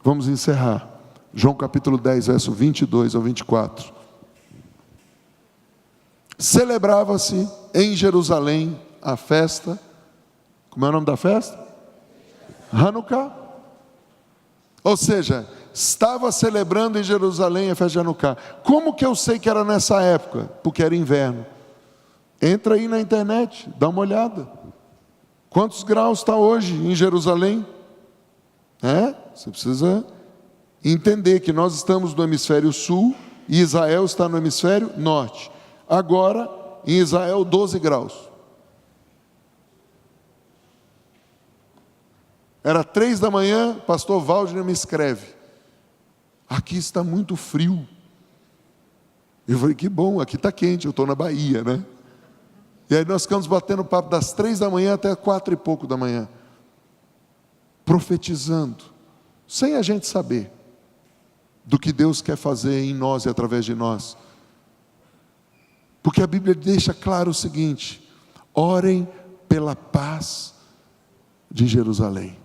Vamos encerrar. João capítulo 10, verso 22 ao 24. Celebrava-se em Jerusalém a festa. Como é o nome da festa? Hanukkah. Ou seja, estava celebrando em Jerusalém a festa de Hanukkah. Como que eu sei que era nessa época? Porque era inverno. Entra aí na internet, dá uma olhada. Quantos graus está hoje em Jerusalém? Você precisa entender que nós estamos no hemisfério sul e Israel está no hemisfério norte. Agora, em Israel, 12 graus. Era 3 da manhã, pastor Waldner me escreve: aqui está muito frio. Eu falei: que bom, aqui está quente, eu estou na Bahia, né? E aí nós ficamos batendo papo das 3 da manhã até 4 e pouco da manhã, profetizando, sem a gente saber do que Deus quer fazer em nós e através de nós. Porque a Bíblia deixa claro o seguinte: orem pela paz de Jerusalém.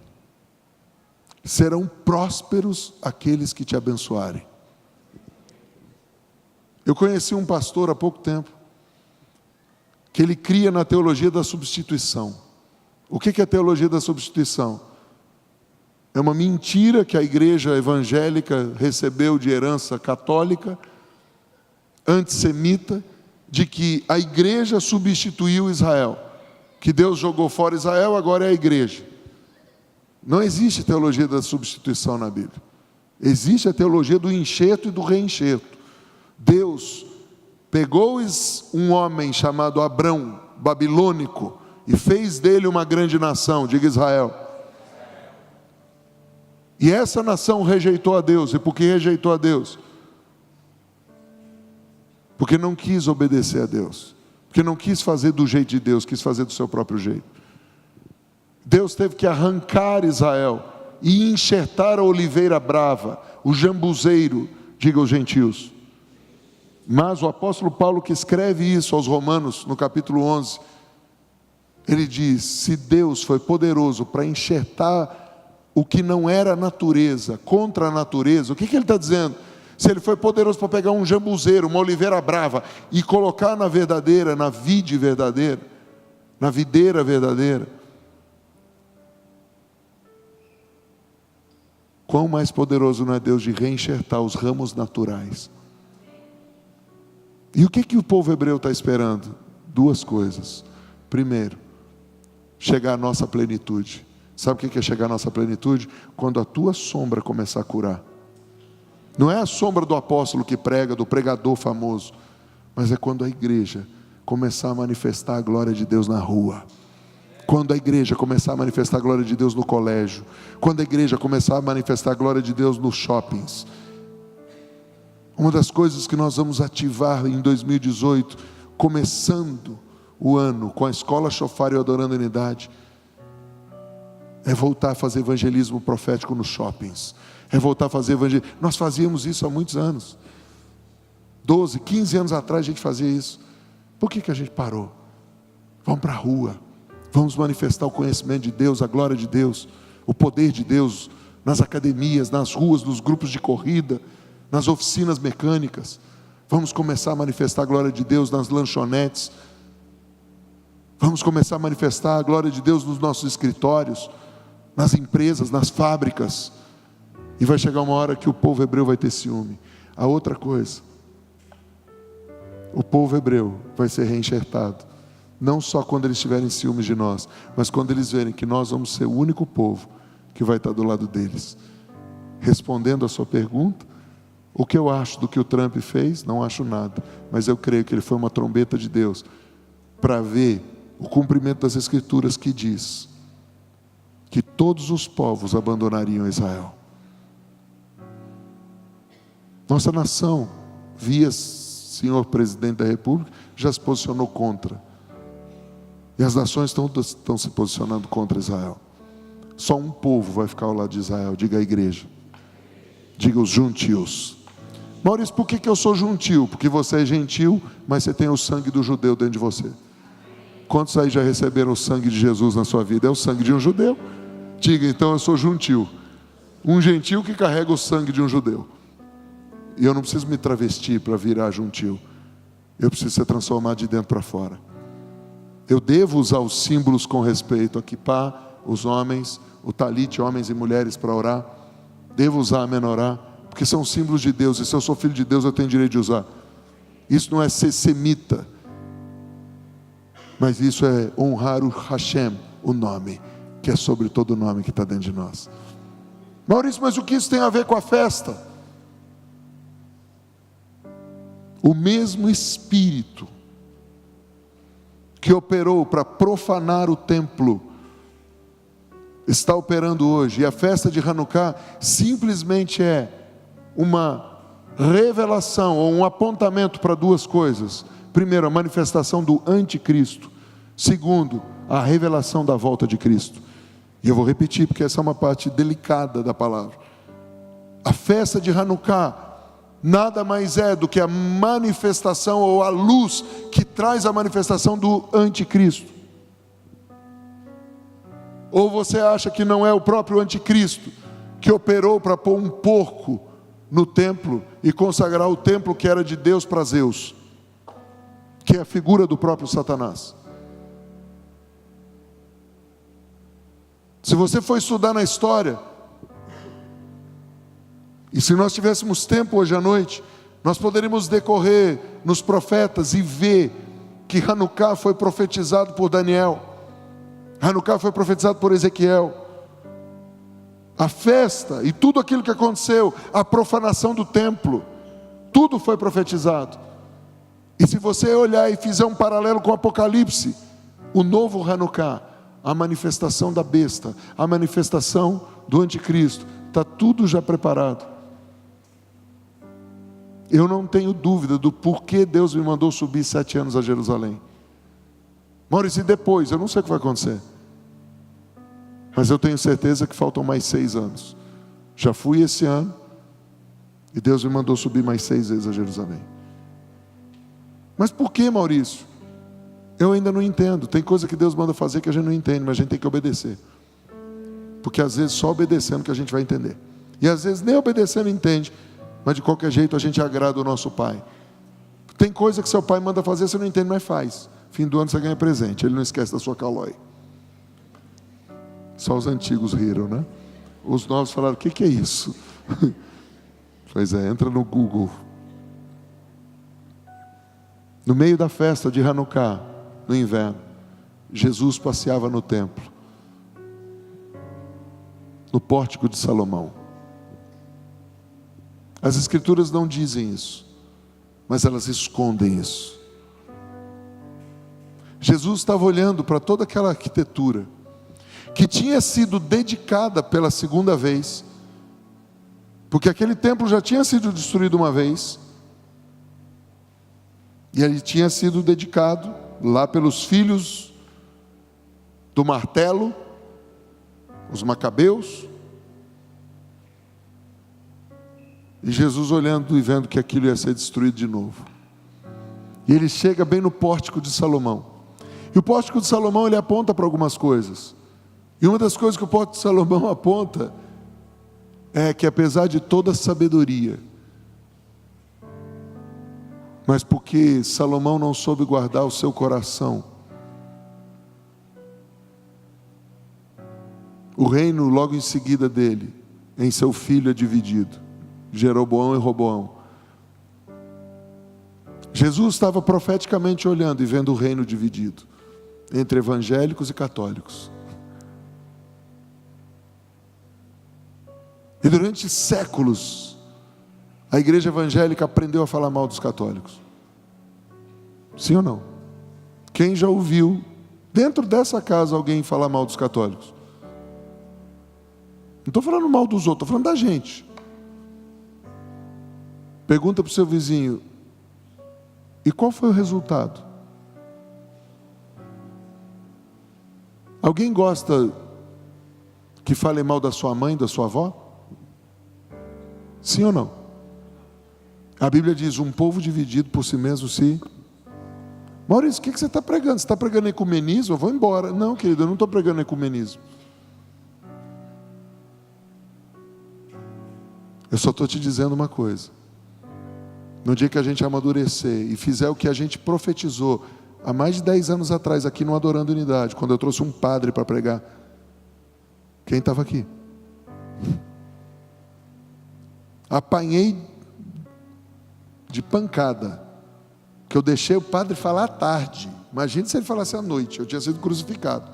Serão prósperos aqueles que te abençoarem. Eu conheci um pastor há pouco tempo, que ele cria na teologia da substituição. O que é a teologia da substituição? É uma mentira que a igreja evangélica recebeu de herança católica, antissemita, de que a igreja substituiu Israel, que Deus jogou fora Israel, agora é a igreja. Não existe teologia da substituição na Bíblia. Existe a teologia do enxerto e do reenxerto. Deus pegou um homem chamado Abrão, babilônico, e fez dele uma grande nação, diga Israel. E essa nação rejeitou a Deus. E por que rejeitou a Deus? Porque não quis obedecer a Deus. Porque não quis fazer do jeito de Deus, quis fazer do seu próprio jeito. Deus teve que arrancar Israel e enxertar a oliveira brava, o jambuzeiro, diga os gentios. Mas o apóstolo Paulo, que escreve isso aos Romanos, no capítulo 11, ele diz: se Deus foi poderoso para enxertar o que não era natureza, contra a natureza, o que ele está dizendo? Se ele foi poderoso para pegar um jambuzeiro, uma oliveira brava, e colocar na verdadeira, na vide verdadeira, na videira verdadeira, quão mais poderoso não é Deus de reenxertar os ramos naturais? E o que o povo hebreu está esperando? Duas coisas. Primeiro, chegar à nossa plenitude. Sabe o que é chegar à nossa plenitude? Quando a tua sombra começar a curar. Não é a sombra do apóstolo que prega, do pregador famoso, mas é quando a igreja começar a manifestar a glória de Deus na rua. Quando a igreja começar a manifestar a glória de Deus no colégio. Quando a igreja começar a manifestar a glória de Deus nos shoppings. Uma das coisas que nós vamos ativar em 2018, começando o ano com a escola Shofar e Adorando a Unidade, é voltar a fazer evangelismo profético nos shoppings. É voltar a fazer evangelismo. Nós fazíamos isso há muitos anos. 12, 15 anos atrás a gente fazia isso. Por que a gente parou? Vamos para a rua. Vamos manifestar o conhecimento de Deus, a glória de Deus, o poder de Deus, nas academias, nas ruas, nos grupos de corrida, nas oficinas mecânicas. Vamos começar a manifestar a glória de Deus nas lanchonetes. Vamos começar a manifestar a glória de Deus nos nossos escritórios, nas empresas, nas fábricas. E vai chegar uma hora que o povo hebreu vai ter ciúme. A outra coisa, o povo hebreu vai ser reenxertado. Não só quando eles tiverem ciúmes de nós, mas quando eles verem que nós vamos ser o único povo que vai estar do lado deles. Respondendo a sua pergunta, o que eu acho do que o Trump fez? Não acho nada, mas eu creio que ele foi uma trombeta de Deus para ver o cumprimento das Escrituras que diz que todos os povos abandonariam Israel. Nossa nação, via senhor presidente da República, já se posicionou contra. E as nações estão se posicionando contra Israel. Só um povo vai ficar ao lado de Israel. Diga a igreja. Diga os gentios. Maurício, por que eu sou gentio? Porque você é gentil, mas você tem o sangue do judeu dentro de você. Quantos aí já receberam o sangue de Jesus na sua vida? É o sangue de um judeu. Diga, então eu sou gentil. Um gentil que carrega o sangue de um judeu. E eu não preciso me travestir para virar gentil. Eu preciso ser transformado de dentro para fora. Eu devo usar os símbolos com respeito. A kippá, os homens, o talite, homens e mulheres para orar. Devo usar a menorá, porque são símbolos de Deus. E se eu sou filho de Deus, eu tenho direito de usar. Isso não é ser semita, mas isso é honrar o Hashem, o nome, que é sobre todo nome que está dentro de nós. Maurício, mas o que isso tem a ver com a festa? O mesmo Espírito que operou para profanar o templo está operando hoje. E a festa de Hanukkah simplesmente é uma revelação ou um apontamento para duas coisas. Primeiro, a manifestação do anticristo. Segundo, a revelação da volta de Cristo. E eu vou repetir porque essa é uma parte delicada da palavra. A festa de Hanukkah nada mais é do que a manifestação ou a luz que traz a manifestação do anticristo. Ou você acha que não é o próprio anticristo que operou para pôr um porco no templo e consagrar o templo que era de Deus para Zeus, que é a figura do próprio Satanás? Se você for estudar na história, e se nós tivéssemos tempo hoje à noite, nós poderíamos decorrer nos profetas e ver que Hanukkah foi profetizado por Daniel, Hanukkah foi profetizado por Ezequiel. A festa e tudo aquilo que aconteceu, a profanação do templo, tudo foi profetizado. E se você olhar e fizer um paralelo com o Apocalipse, o novo Hanukkah, a manifestação da besta, a manifestação do anticristo, está tudo já preparado. Eu não tenho dúvida do porquê Deus me mandou subir 7 anos a Jerusalém. Maurício, e depois? Eu não sei o que vai acontecer, mas eu tenho certeza que faltam mais 6 anos. Já fui esse ano, e Deus me mandou subir mais 6 vezes a Jerusalém. Mas por que, Maurício? Eu ainda não entendo. Tem coisa que Deus manda fazer que a gente não entende, mas a gente tem que obedecer. Porque às vezes só obedecendo que a gente vai entender. E às vezes nem obedecendo entende, mas de qualquer jeito a gente agrada o nosso pai. Tem coisa que seu pai manda fazer, você não entende, mas faz. Fim do ano você ganha presente, ele não esquece da sua calói. Só os antigos riram, né? Os novos falaram, o que é isso? Pois é, entra no Google. No meio da festa de Hanukkah, no inverno, Jesus passeava no templo, no pórtico de Salomão. As Escrituras não dizem isso, mas elas escondem isso. Jesus estava olhando para toda aquela arquitetura, que tinha sido dedicada pela segunda vez, porque aquele templo já tinha sido destruído uma vez, e ele tinha sido dedicado lá pelos filhos do martelo, os macabeus. E Jesus olhando e vendo que aquilo ia ser destruído de novo. E ele chega bem no pórtico de Salomão. E o pórtico de Salomão, ele aponta para algumas coisas. E uma das coisas que o pórtico de Salomão aponta é que, apesar de toda a sabedoria, mas porque Salomão não soube guardar o seu coração, o reino logo em seguida dele, em seu filho é dividido, Jeroboão e Roboão. Jesus estava profeticamente olhando e vendo o reino dividido, entre evangélicos e católicos. E durante séculos, a igreja evangélica aprendeu a falar mal dos católicos. Sim ou não? Quem já ouviu, dentro dessa casa, alguém falar mal dos católicos? Não estou falando mal dos outros, estou falando da gente. Pergunta para o seu vizinho, e qual foi o resultado? Alguém gosta que fale mal da sua mãe, da sua avó? Sim ou não? A Bíblia diz, um povo dividido por si mesmo se... Maurício, o que você está pregando? Você está pregando ecumenismo? Eu vou embora. Não, querido, eu não estou pregando ecumenismo. Eu só estou te dizendo uma coisa. No dia que a gente amadurecer e fizer o que a gente profetizou há mais de 10 anos atrás, aqui no Adorando Unidade, quando eu trouxe um padre para pregar, quem estava aqui? Apanhei de pancada, que eu deixei o padre falar à tarde. Imagine se ele falasse à noite, eu tinha sido crucificado.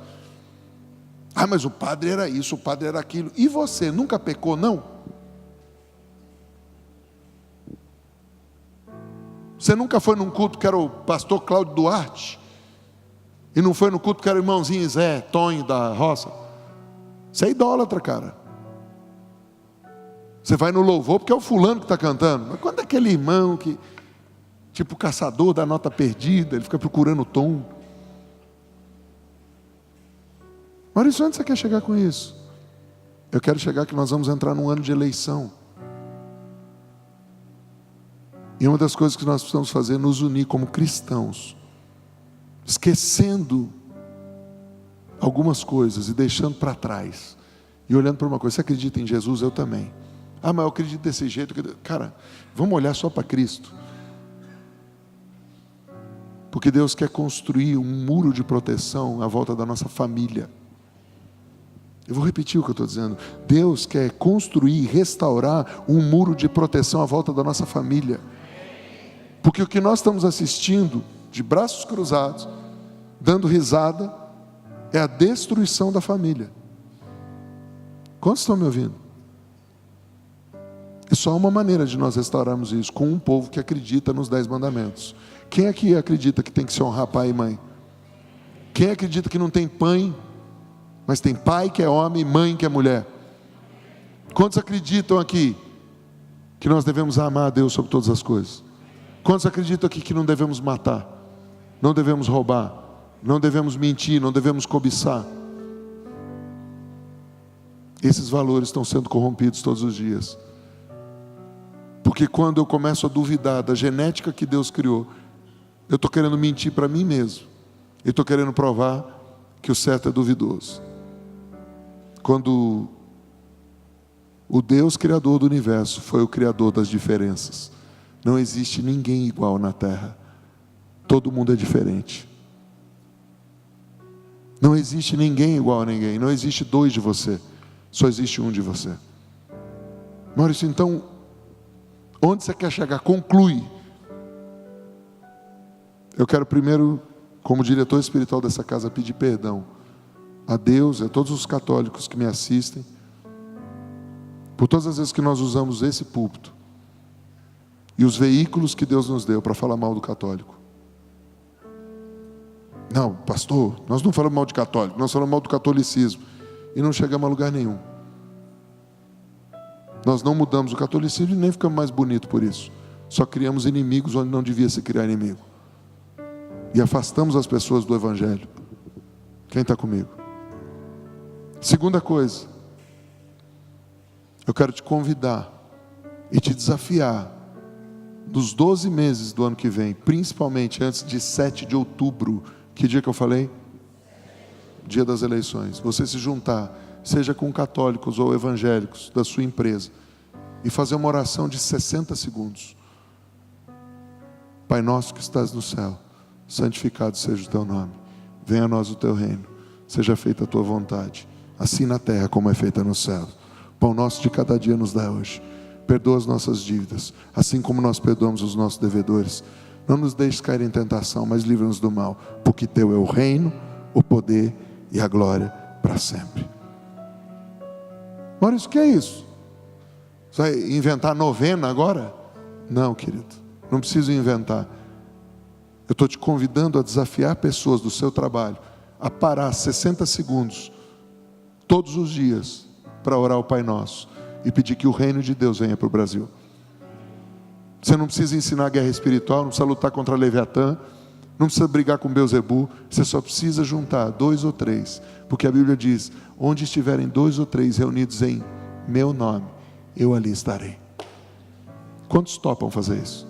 Ah, mas o padre era isso, o padre era aquilo. E você, nunca pecou, não? Você nunca foi num culto que era o pastor Cláudio Duarte? E não foi no culto que era o irmãozinho Zé, Tonho da roça? Você é idólatra, cara. Você vai no louvor porque é o fulano que está cantando. Mas quando é aquele irmão que, tipo o caçador da nota perdida, ele fica procurando o tom. Maurício, onde você quer chegar com isso? Eu quero chegar que nós vamos entrar num ano de eleição. E uma das coisas que nós precisamos fazer é nos unir como cristãos, esquecendo algumas coisas e deixando para trás, e olhando para uma coisa. Você acredita em Jesus? Eu também. Ah, mas eu acredito desse jeito. Cara, vamos olhar só para Cristo. Porque Deus quer construir um muro de proteção à volta da nossa família. Eu vou repetir o que eu estou dizendo. Deus quer construir, restaurar um muro de proteção à volta da nossa família. Porque o que nós estamos assistindo, de braços cruzados, dando risada, é a destruição da família. Quantos estão me ouvindo? É só uma maneira de nós restaurarmos isso, com um povo que acredita nos 10 mandamentos. Quem aqui acredita que tem que se honrar pai e mãe? Quem acredita que não tem pai, mas tem pai que é homem e mãe que é mulher? Quantos acreditam aqui que nós devemos amar a Deus sobre todas as coisas? Quantos acreditam aqui que não devemos matar, não devemos roubar, não devemos mentir, não devemos cobiçar? Esses valores estão sendo corrompidos todos os dias. Porque quando eu começo a duvidar da genética que Deus criou, eu estou querendo mentir para mim mesmo. Eu estou querendo provar que o certo é duvidoso. Quando o Deus criador do universo foi o criador das diferenças, não existe ninguém igual na terra. Todo mundo é diferente. Não existe ninguém igual a ninguém. Não existe dois de você. Só existe um de você. Maurício, então, onde você quer chegar? Conclui. Eu quero primeiro, como diretor espiritual dessa casa, pedir perdão a Deus e a todos os católicos que me assistem, por todas as vezes que nós usamos esse púlpito e os veículos que Deus nos deu para falar mal do católico. Não, pastor, nós não falamos mal de católico, nós falamos mal do catolicismo e não chegamos a lugar nenhum. Nós não mudamos o catolicismo e nem ficamos mais bonitos por isso. Só criamos inimigos onde não devia se criar inimigo. E afastamos as pessoas do Evangelho. Quem está comigo? Segunda coisa, eu quero te convidar e te desafiar, nos 12 meses do ano que vem, principalmente antes de 7 de outubro, que dia que eu falei? Dia das eleições. Você se juntar, seja com católicos ou evangélicos da sua empresa, e fazer uma oração de 60 segundos. Pai nosso que estás no céu, santificado seja o teu nome. Venha a nós o teu reino. Seja feita a tua vontade, assim na terra como é feita no céu. Pão nosso de cada dia nos dá hoje. Perdoa as nossas dívidas, assim como nós perdoamos os nossos devedores. Não nos deixes cair em tentação, mas livra-nos do mal, porque teu é o reino, o poder e a glória para sempre. Maurício, o que é isso? Você vai inventar novena agora? Não, querido, não preciso inventar. Eu estou te convidando a desafiar pessoas do seu trabalho a parar 60 segundos todos os dias para orar o Pai Nosso e pedir que o reino de Deus venha para o Brasil. Você não precisa ensinar guerra espiritual, não precisa lutar contra Leviatã, não precisa brigar com Belzebu, você só precisa juntar 2 ou 3, porque a Bíblia diz: onde estiverem 2 ou 3 reunidos em meu nome, eu ali estarei. Quantos topam fazer isso?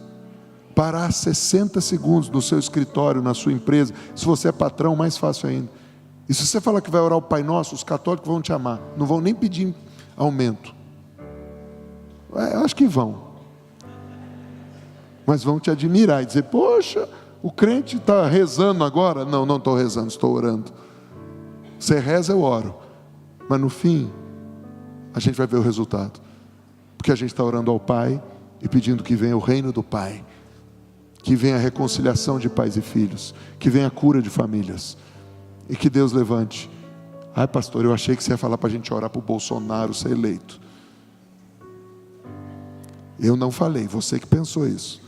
Parar 60 segundos no seu escritório, na sua empresa. Se você é patrão, mais fácil ainda. E se você falar que vai orar o Pai Nosso, os católicos vão te amar, não vão nem pedir aumento. Acho que vão, mas vão te admirar e dizer: poxa, o crente está rezando agora. Não, não estou rezando, estou orando. Você reza, eu oro, mas no fim a gente vai ver o resultado, porque a gente está orando ao Pai e pedindo que venha o reino do Pai, que venha a reconciliação de pais e filhos, que venha a cura de famílias, e que Deus levante. Ai pastor, eu achei que você ia falar para a gente orar para o Bolsonaro ser eleito. Eu não falei, você que pensou isso.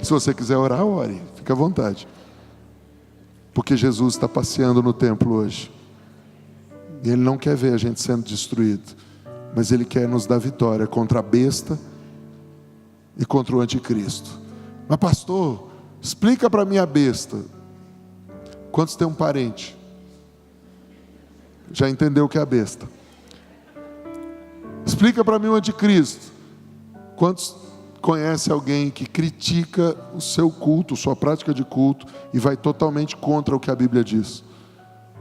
Se você quiser orar, ore, fica à vontade, porque Jesus está passeando no templo hoje, e Ele não quer ver a gente sendo destruído, mas Ele quer nos dar vitória contra a besta e contra o anticristo. Mas pastor, explica para mim a besta. Quantos tem um parente? Já entendeu o que é a besta? Explica para mim o anticristo. Quantos conhece alguém que critica o seu culto, sua prática de culto, e vai totalmente contra o que a Bíblia diz?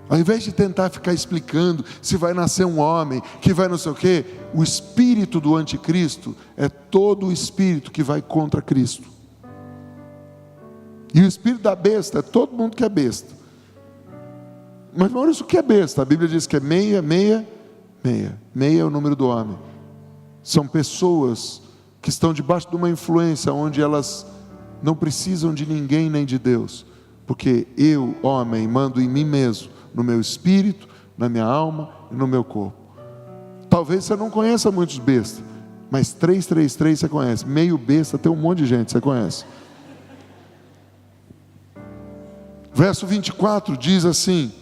Ao invés de tentar ficar explicando se vai nascer um homem, que vai não sei o quê, o espírito do anticristo é todo o espírito que vai contra Cristo. E o espírito da besta é todo mundo que é besta. Mas Maurício, o que é besta? A Bíblia diz que é meia. Meia é o número do homem. São pessoas que estão debaixo de uma influência onde elas não precisam de ninguém nem de Deus, porque eu, homem, mando em mim mesmo, no meu espírito, na minha alma e no meu corpo. Talvez você não conheça muitos bestas, mas 333 você conhece. Meio besta tem um monte de gente, você conhece. Verso 24 diz assim: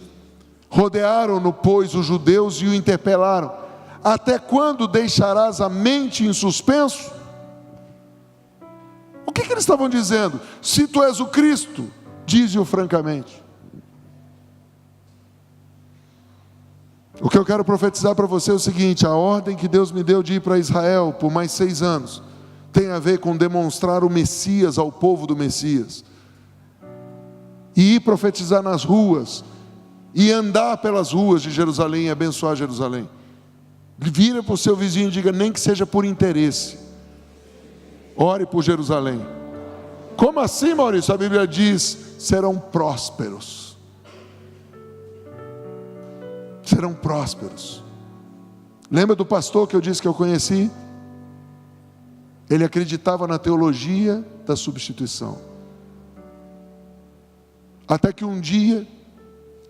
rodearam-no, pois, os judeus e o interpelaram: até quando deixarás a mente em suspenso? O que eles estavam dizendo? Se tu és o Cristo, dize-o francamente. O que eu quero profetizar para você é o seguinte: a ordem que Deus me deu de ir para Israel por mais 6 anos tem a ver com demonstrar o Messias ao povo do Messias, e ir profetizar nas ruas, e andar pelas ruas de Jerusalém e abençoar Jerusalém. Vira para o seu vizinho e diga: nem que seja por interesse, ore por Jerusalém. Como assim, Maurício? A Bíblia diz: serão prósperos. Serão prósperos. Lembra do pastor que eu disse que eu conheci? Ele acreditava na teologia da substituição. Até que um dia,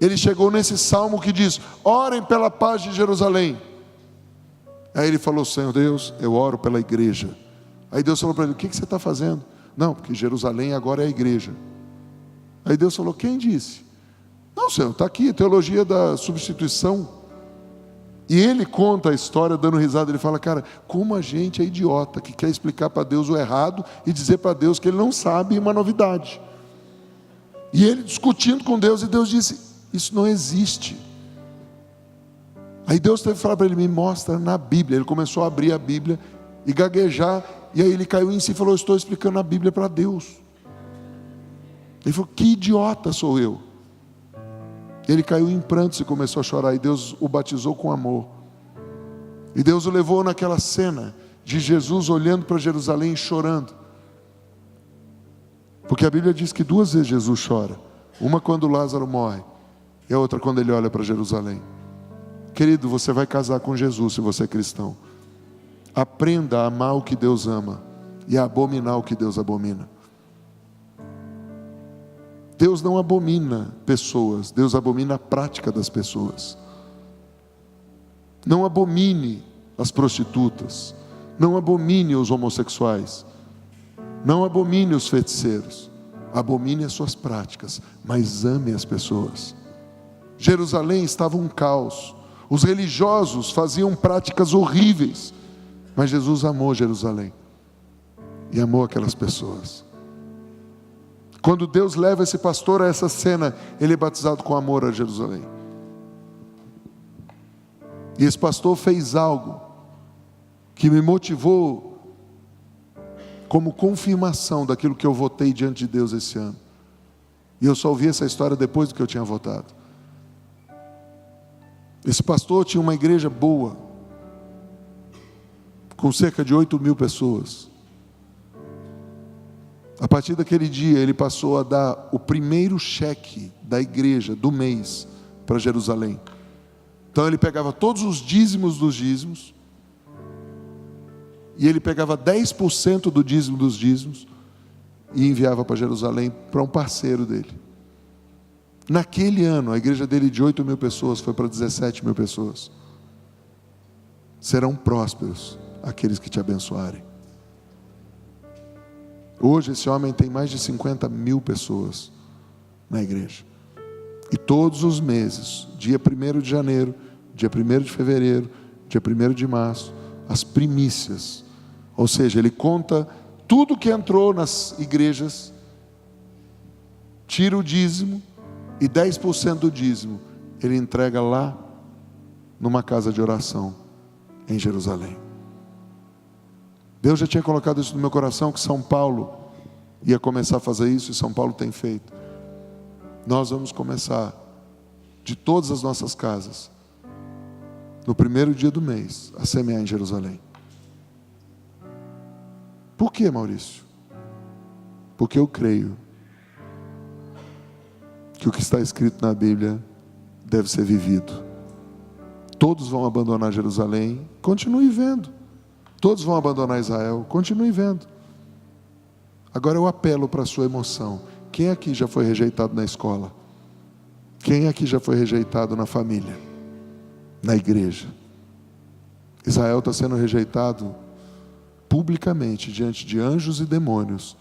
ele chegou nesse salmo que diz: orem pela paz de Jerusalém. Aí ele falou: Senhor Deus, eu oro pela igreja. Aí Deus falou para ele: o que você está fazendo? Não, porque Jerusalém agora é a igreja. Aí Deus falou: quem disse? Não, Senhor, está aqui, teologia da substituição. E ele conta a história dando risada. Ele fala: cara, como a gente é idiota, que quer explicar para Deus o errado e dizer para Deus que ele não sabe uma novidade. E ele discutindo com Deus, e Deus disse: isso não existe. Aí Deus teve que falar para ele: me mostra na Bíblia. Ele começou a abrir a Bíblia e gaguejar, e aí ele caiu em si e falou: eu estou explicando a Bíblia para Deus. Ele falou: que idiota sou eu. Ele caiu em prantos e começou a chorar, e Deus o batizou com amor. E Deus o levou naquela cena de Jesus olhando para Jerusalém e chorando. Porque a Bíblia diz que 2 vezes Jesus chora. Uma quando Lázaro morre, e a outra quando ele olha para Jerusalém. Querido, você vai casar com Jesus se você é cristão. Aprenda a amar o que Deus ama e a abominar o que Deus abomina. Deus não abomina pessoas, Deus abomina a prática das pessoas. Não abomine as prostitutas, não abomine os homossexuais, não abomine os feiticeiros, abomine as suas práticas, mas ame as pessoas. Jerusalém estava um caos, os religiosos faziam práticas horríveis, mas Jesus amou Jerusalém e amou aquelas pessoas. Quando Deus leva esse pastor a essa cena, ele é batizado com amor a Jerusalém. E esse pastor fez algo que me motivou como confirmação daquilo que eu votei diante de Deus esse ano. E eu só ouvi essa história depois do que eu tinha votado. Esse pastor tinha uma igreja boa, com cerca de 8.000 pessoas. A partir daquele dia, ele passou a dar o primeiro cheque da igreja do mês para Jerusalém. Então ele pegava todos os dízimos dos dízimos, e ele pegava 10% do dízimo dos dízimos, e enviava para Jerusalém, para um parceiro dele. Naquele ano, a igreja dele de 8.000 pessoas foi para 17.000 pessoas. Serão prósperos aqueles que te abençoarem. Hoje esse homem tem mais de 50.000 pessoas na igreja. E todos os meses, dia 1º de janeiro, dia 1º de fevereiro, dia 1º de março, as primícias. Ou seja, ele conta tudo que entrou nas igrejas, tira o dízimo, e 10% do dízimo ele entrega lá numa casa de oração em Jerusalém. Deus já tinha colocado isso no meu coração, que São Paulo ia começar a fazer isso, e São Paulo tem feito. Nós vamos começar, de todas as nossas casas, no 1º dia do mês, a semear em Jerusalém. Por que, Maurício? Porque eu creio que o que está escrito na Bíblia deve ser vivido. Todos vão abandonar Jerusalém, continue vendo. Todos vão abandonar Israel, continue vendo. Agora eu apelo para a sua emoção. Quem aqui já foi rejeitado na escola? Quem aqui já foi rejeitado na família? Na igreja? Israel está sendo rejeitado publicamente, diante de anjos e demônios.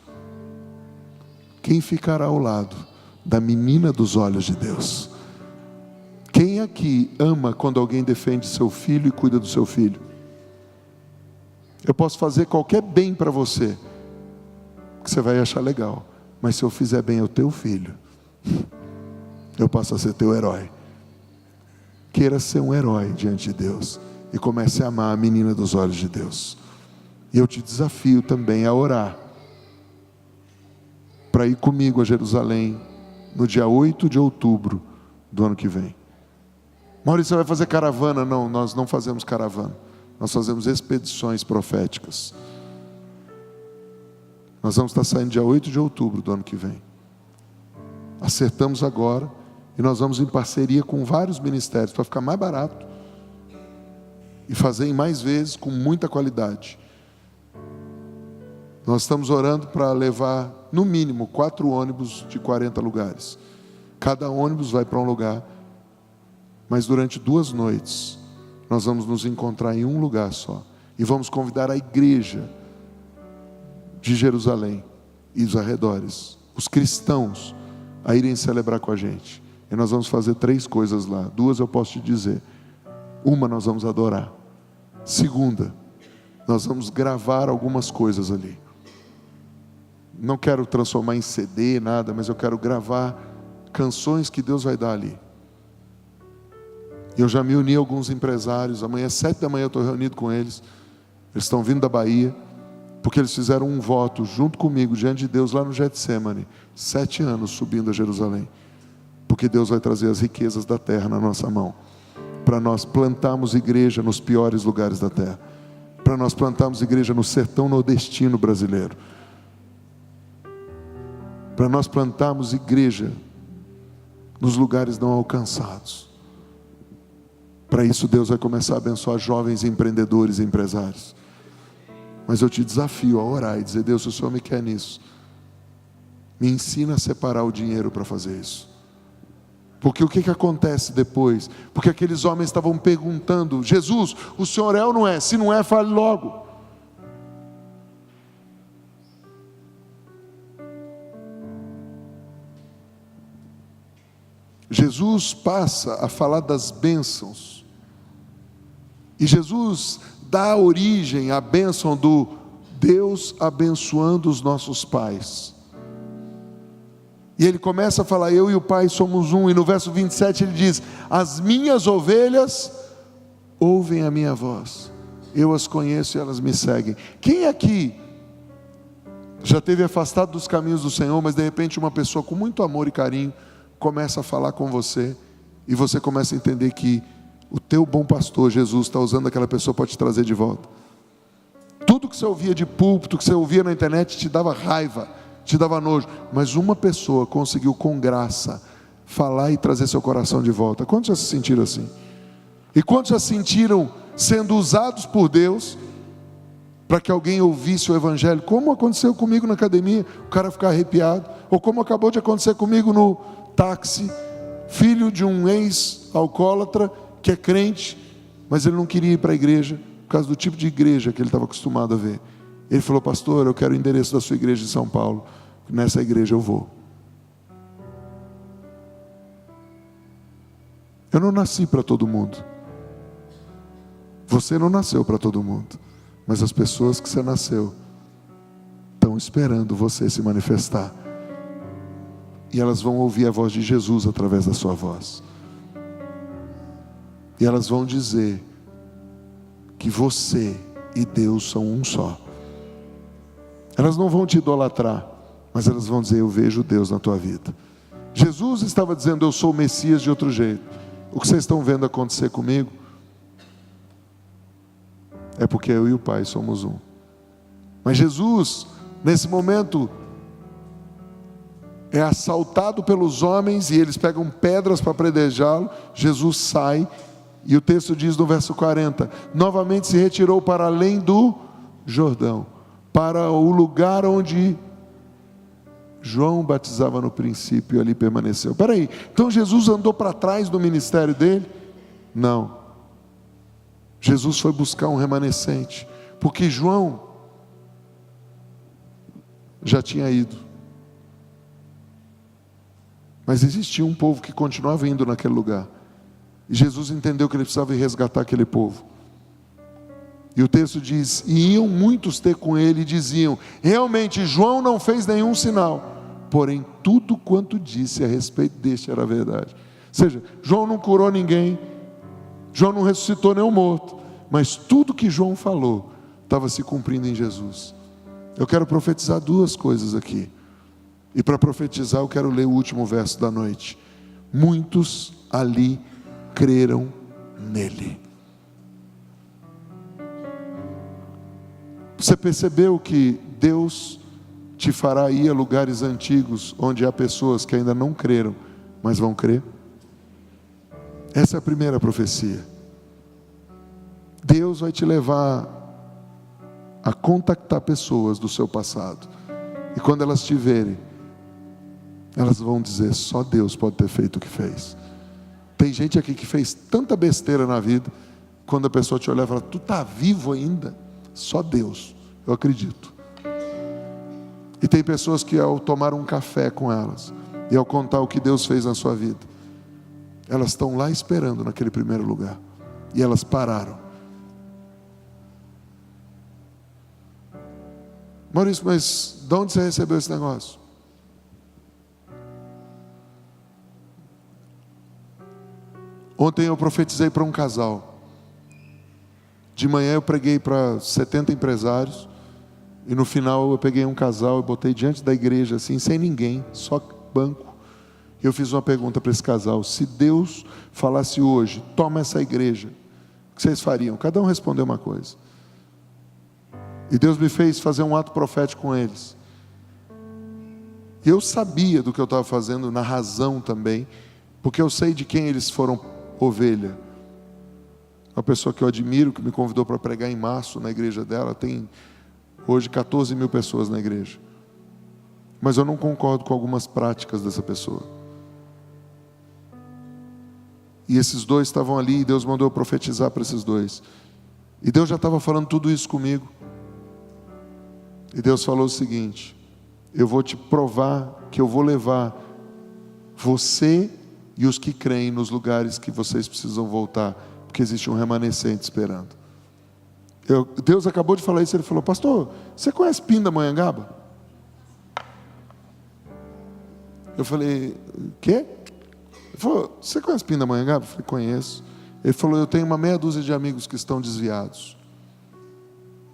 Quem ficará ao lado da menina dos olhos de Deus? Quem aqui ama quando alguém defende seu filho e cuida do seu filho? Eu posso fazer qualquer bem para você, que você vai achar legal, mas se eu fizer bem ao teu filho, eu passo a ser teu herói. Queira ser um herói diante de Deus e comece a amar a menina dos olhos de Deus. E eu te desafio também a orar para ir comigo a Jerusalém no dia 8 de outubro do ano que vem. Maurício, você vai fazer caravana? Não, nós não fazemos caravana. Nós fazemos expedições proféticas. Nós vamos estar saindo dia 8 de outubro do ano que vem. Acertamos agora, e nós vamos em parceria com vários ministérios, para ficar mais barato, e fazer em mais vezes, com muita qualidade. Nós estamos orando para levar, no mínimo, 4 ônibus de 40 lugares. Cada ônibus vai para um lugar, mas durante 2 noites, nós vamos nos encontrar em um lugar só. E vamos convidar a igreja de Jerusalém e os arredores, os cristãos, a irem celebrar com a gente. E nós vamos fazer 3 coisas lá. 2 eu posso te dizer. Uma, nós vamos adorar. Segunda, nós vamos gravar algumas coisas ali. Não quero transformar em CD, nada, mas eu quero gravar canções que Deus vai dar ali. Eu já me uni a alguns empresários. Amanhã, 7 da manhã, eu estou reunido com eles. Eles estão vindo da Bahia, porque eles fizeram um voto junto comigo, diante de Deus, lá no Getsemane. 7 anos subindo a Jerusalém. Porque Deus vai trazer as riquezas da terra na nossa mão, para nós plantarmos igreja nos piores lugares da terra, para nós plantarmos igreja no sertão nordestino brasileiro, para nós plantarmos igreja nos lugares não alcançados. Para isso Deus vai começar a abençoar jovens empreendedores e empresários. Mas eu te desafio a orar e dizer: Deus, se o Senhor me quer nisso, me ensina a separar o dinheiro para fazer isso. Porque o que acontece depois? Porque aqueles homens estavam perguntando: Jesus, o Senhor é ou não é? Se não é, fale logo. Jesus passa a falar das bênçãos. E Jesus dá origem à bênção do Deus abençoando os nossos pais. E ele começa a falar: eu e o Pai somos um. E no verso 27 ele diz: as minhas ovelhas ouvem a minha voz, eu as conheço e elas me seguem. Quem aqui já esteve afastado dos caminhos do Senhor, mas de repente uma pessoa com muito amor e carinho começa a falar com você, e você começa a entender que o teu bom pastor Jesus está usando aquela pessoa para te trazer de volta? Tudo que você ouvia de púlpito, que você ouvia na internet, te dava raiva, te dava nojo, mas uma pessoa conseguiu com graça falar e trazer seu coração de volta. Quantos já se sentiram assim? E quantos já se sentiram sendo usados por Deus para que alguém ouvisse o Evangelho? Como aconteceu comigo na academia, o cara ficar arrepiado, ou como acabou de acontecer comigo no táxi, filho de um ex-alcoólatra que é crente, mas ele não queria ir para a igreja por causa do tipo de igreja que ele estava acostumado a ver. Ele falou: pastor, eu quero o endereço da sua igreja em São Paulo, nessa igreja eu vou. Eu não nasci para todo mundo, você não nasceu para todo mundo, mas as pessoas que você nasceu estão esperando você se manifestar, e elas vão ouvir a voz de Jesus através da sua voz, e elas vão dizer que você e Deus são um só. Elas não vão te idolatrar, mas elas vão dizer: eu vejo Deus na tua vida. Jesus estava dizendo: eu sou o Messias de outro jeito. O que vocês estão vendo acontecer comigo é porque eu e o Pai somos um. Mas Jesus, nesse momento, é assaltado pelos homens e eles pegam pedras para apedrejá-lo. Jesus sai, e o texto diz no verso 40: novamente se retirou para além do Jordão, para o lugar onde João batizava no princípio, e ali permaneceu. Espera aí, então Jesus andou para trás do ministério dele? Não. Jesus foi buscar um remanescente, porque João já tinha ido, mas existia um povo que continuava indo naquele lugar, e Jesus entendeu que ele precisava ir resgatar aquele povo. E o texto diz: e iam muitos ter com ele e diziam: realmente João não fez nenhum sinal, porém tudo quanto disse a respeito deste era verdade. Ou seja, João não curou ninguém, João não ressuscitou nenhum morto, mas tudo que João falou estava se cumprindo em Jesus. Eu quero profetizar 2 coisas aqui, e para profetizar eu quero ler o último verso da noite. Muitos ali creram nele. Você percebeu que Deus te fará ir a lugares antigos, onde há pessoas que ainda não creram, mas vão crer? Essa é a primeira profecia. Deus vai te levar a contactar pessoas do seu passado, e quando elas te verem, elas vão dizer: só Deus pode ter feito o que fez. Tem gente aqui que fez tanta besteira na vida, quando a pessoa te olhar e falar: tu está vivo ainda? Só Deus, eu acredito. E tem pessoas que, ao tomar um café com elas e ao contar o que Deus fez na sua vida, elas estão lá esperando naquele primeiro lugar, e elas pararam. Maurício, mas de onde você recebeu esse negócio? Ontem eu profetizei para um casal. De manhã eu preguei para 70 empresários, e no final eu peguei um casal e botei diante da igreja assim, sem ninguém, só banco. E eu fiz uma pergunta para esse casal: se Deus falasse hoje, toma essa igreja, o que vocês fariam? Cada um respondeu uma coisa. E Deus me fez fazer um ato profético com eles. E eu sabia do que eu estava fazendo, na razão também, porque eu sei de quem eles foram ovelha. Uma pessoa que eu admiro, que me convidou para pregar em março na igreja dela, tem hoje 14 mil pessoas na igreja. Mas eu não concordo com algumas práticas dessa pessoa. E esses dois estavam ali, e Deus mandou eu profetizar para esses dois. E Deus já estava falando tudo isso comigo. E Deus falou o seguinte: eu vou te provar que eu vou levar você e os que creem nos lugares que vocês precisam voltar, porque existe um remanescente esperando. Deus acabou de falar isso. Ele falou: pastor, você conhece Pindamonhangaba? Eu falei: quê? Ele falou: você conhece Pindamonhangaba? Eu falei: conheço. Ele falou: eu tenho uma meia dúzia de amigos que estão desviados.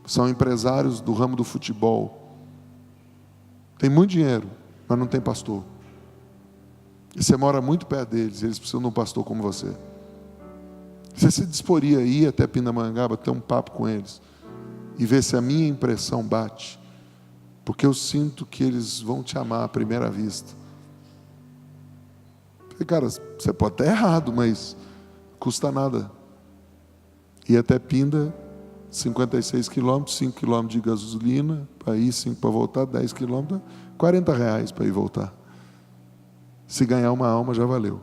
São empresários do ramo do futebol. Tem muito dinheiro, mas não tem pastor. E você mora muito perto deles, eles precisam de um pastor como você. Você se disporia a ir até Pindamonhangaba, ter um papo com eles e ver se a minha impressão bate? Porque eu sinto que eles vão te amar à primeira vista. Falei: cara, você pode estar errado, mas custa nada. Ir até Pinda, 56 quilômetros, 5 quilômetros de gasolina para ir, 5 para voltar, 10 quilômetros, R$40 para ir e voltar. Se ganhar uma alma, já valeu.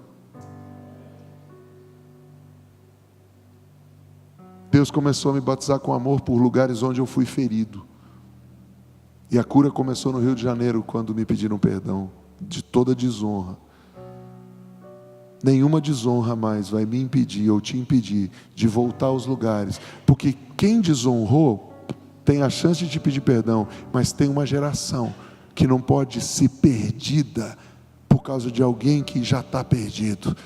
Deus começou a me batizar com amor por lugares onde eu fui ferido. E a cura começou no Rio de Janeiro, quando me pediram perdão de toda desonra. Nenhuma desonra mais vai me impedir ou te impedir de voltar aos lugares, porque quem desonrou tem a chance de te pedir perdão, mas tem uma geração que não pode ser perdida por causa de alguém que já está perdido.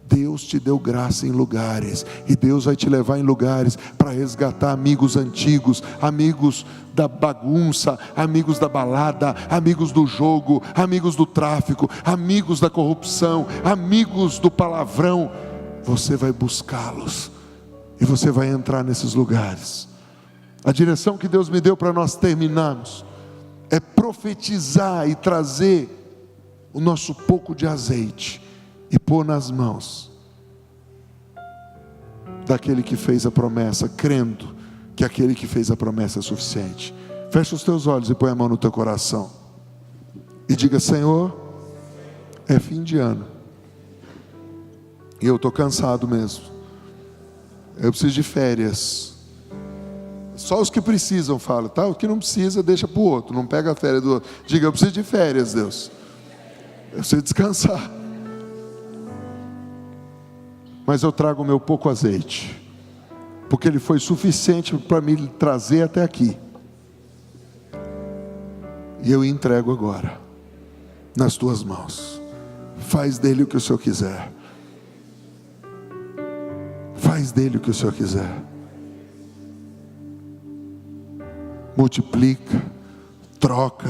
Deus te deu graça em lugares, e Deus vai te levar em lugares para resgatar amigos antigos, amigos da bagunça, amigos da balada, amigos do jogo, amigos do tráfico, amigos da corrupção, amigos do palavrão. Você vai buscá-los e você vai entrar nesses lugares. A direção que Deus me deu para nós terminarmos é profetizar e trazer o nosso pouco de azeite e pôr nas mãos daquele que fez a promessa, crendo que aquele que fez a promessa é suficiente. Fecha os teus olhos e põe a mão no teu coração e diga: Senhor, é fim de ano e eu estou cansado mesmo. Eu preciso de férias. Só os que precisam falam, tá? O que não precisa deixa para o outro, não pega a férias do outro. Diga: eu preciso de férias, Deus, eu preciso descansar. Mas eu trago o meu pouco azeite, porque ele foi suficiente para me trazer até aqui. E eu entrego agora nas tuas mãos. Faz dele o que o Senhor quiser. Faz dele o que o Senhor quiser. Multiplica, troca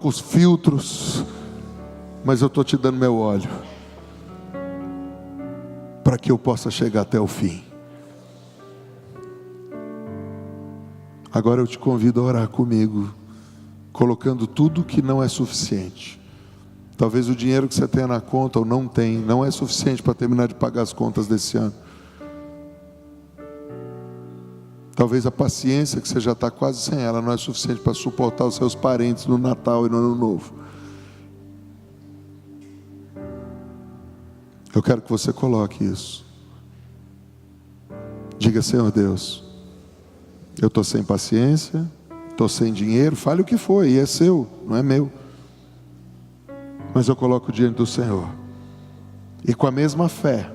os filtros, mas eu estou te dando meu óleo, para que eu possa chegar até o fim. Agora eu te convido a orar comigo, colocando tudo que não é suficiente. Talvez o dinheiro que você tenha na conta ou não tem, não é suficiente para terminar de pagar as contas desse ano. Talvez a paciência que você já está quase sem ela não é suficiente para suportar os seus parentes no Natal e no Ano Novo. Eu quero que você coloque isso. Diga: Senhor Deus, eu estou sem paciência, estou sem dinheiro, fale o que for, e é seu, não é meu. Mas eu coloco diante do Senhor. E com a mesma fé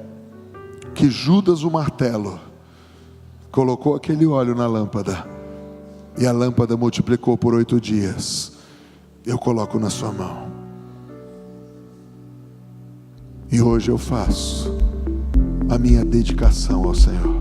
que Judas o martelo colocou aquele óleo na lâmpada, e a lâmpada multiplicou por 8 dias, eu coloco na sua mão. E hoje eu faço a minha dedicação ao Senhor.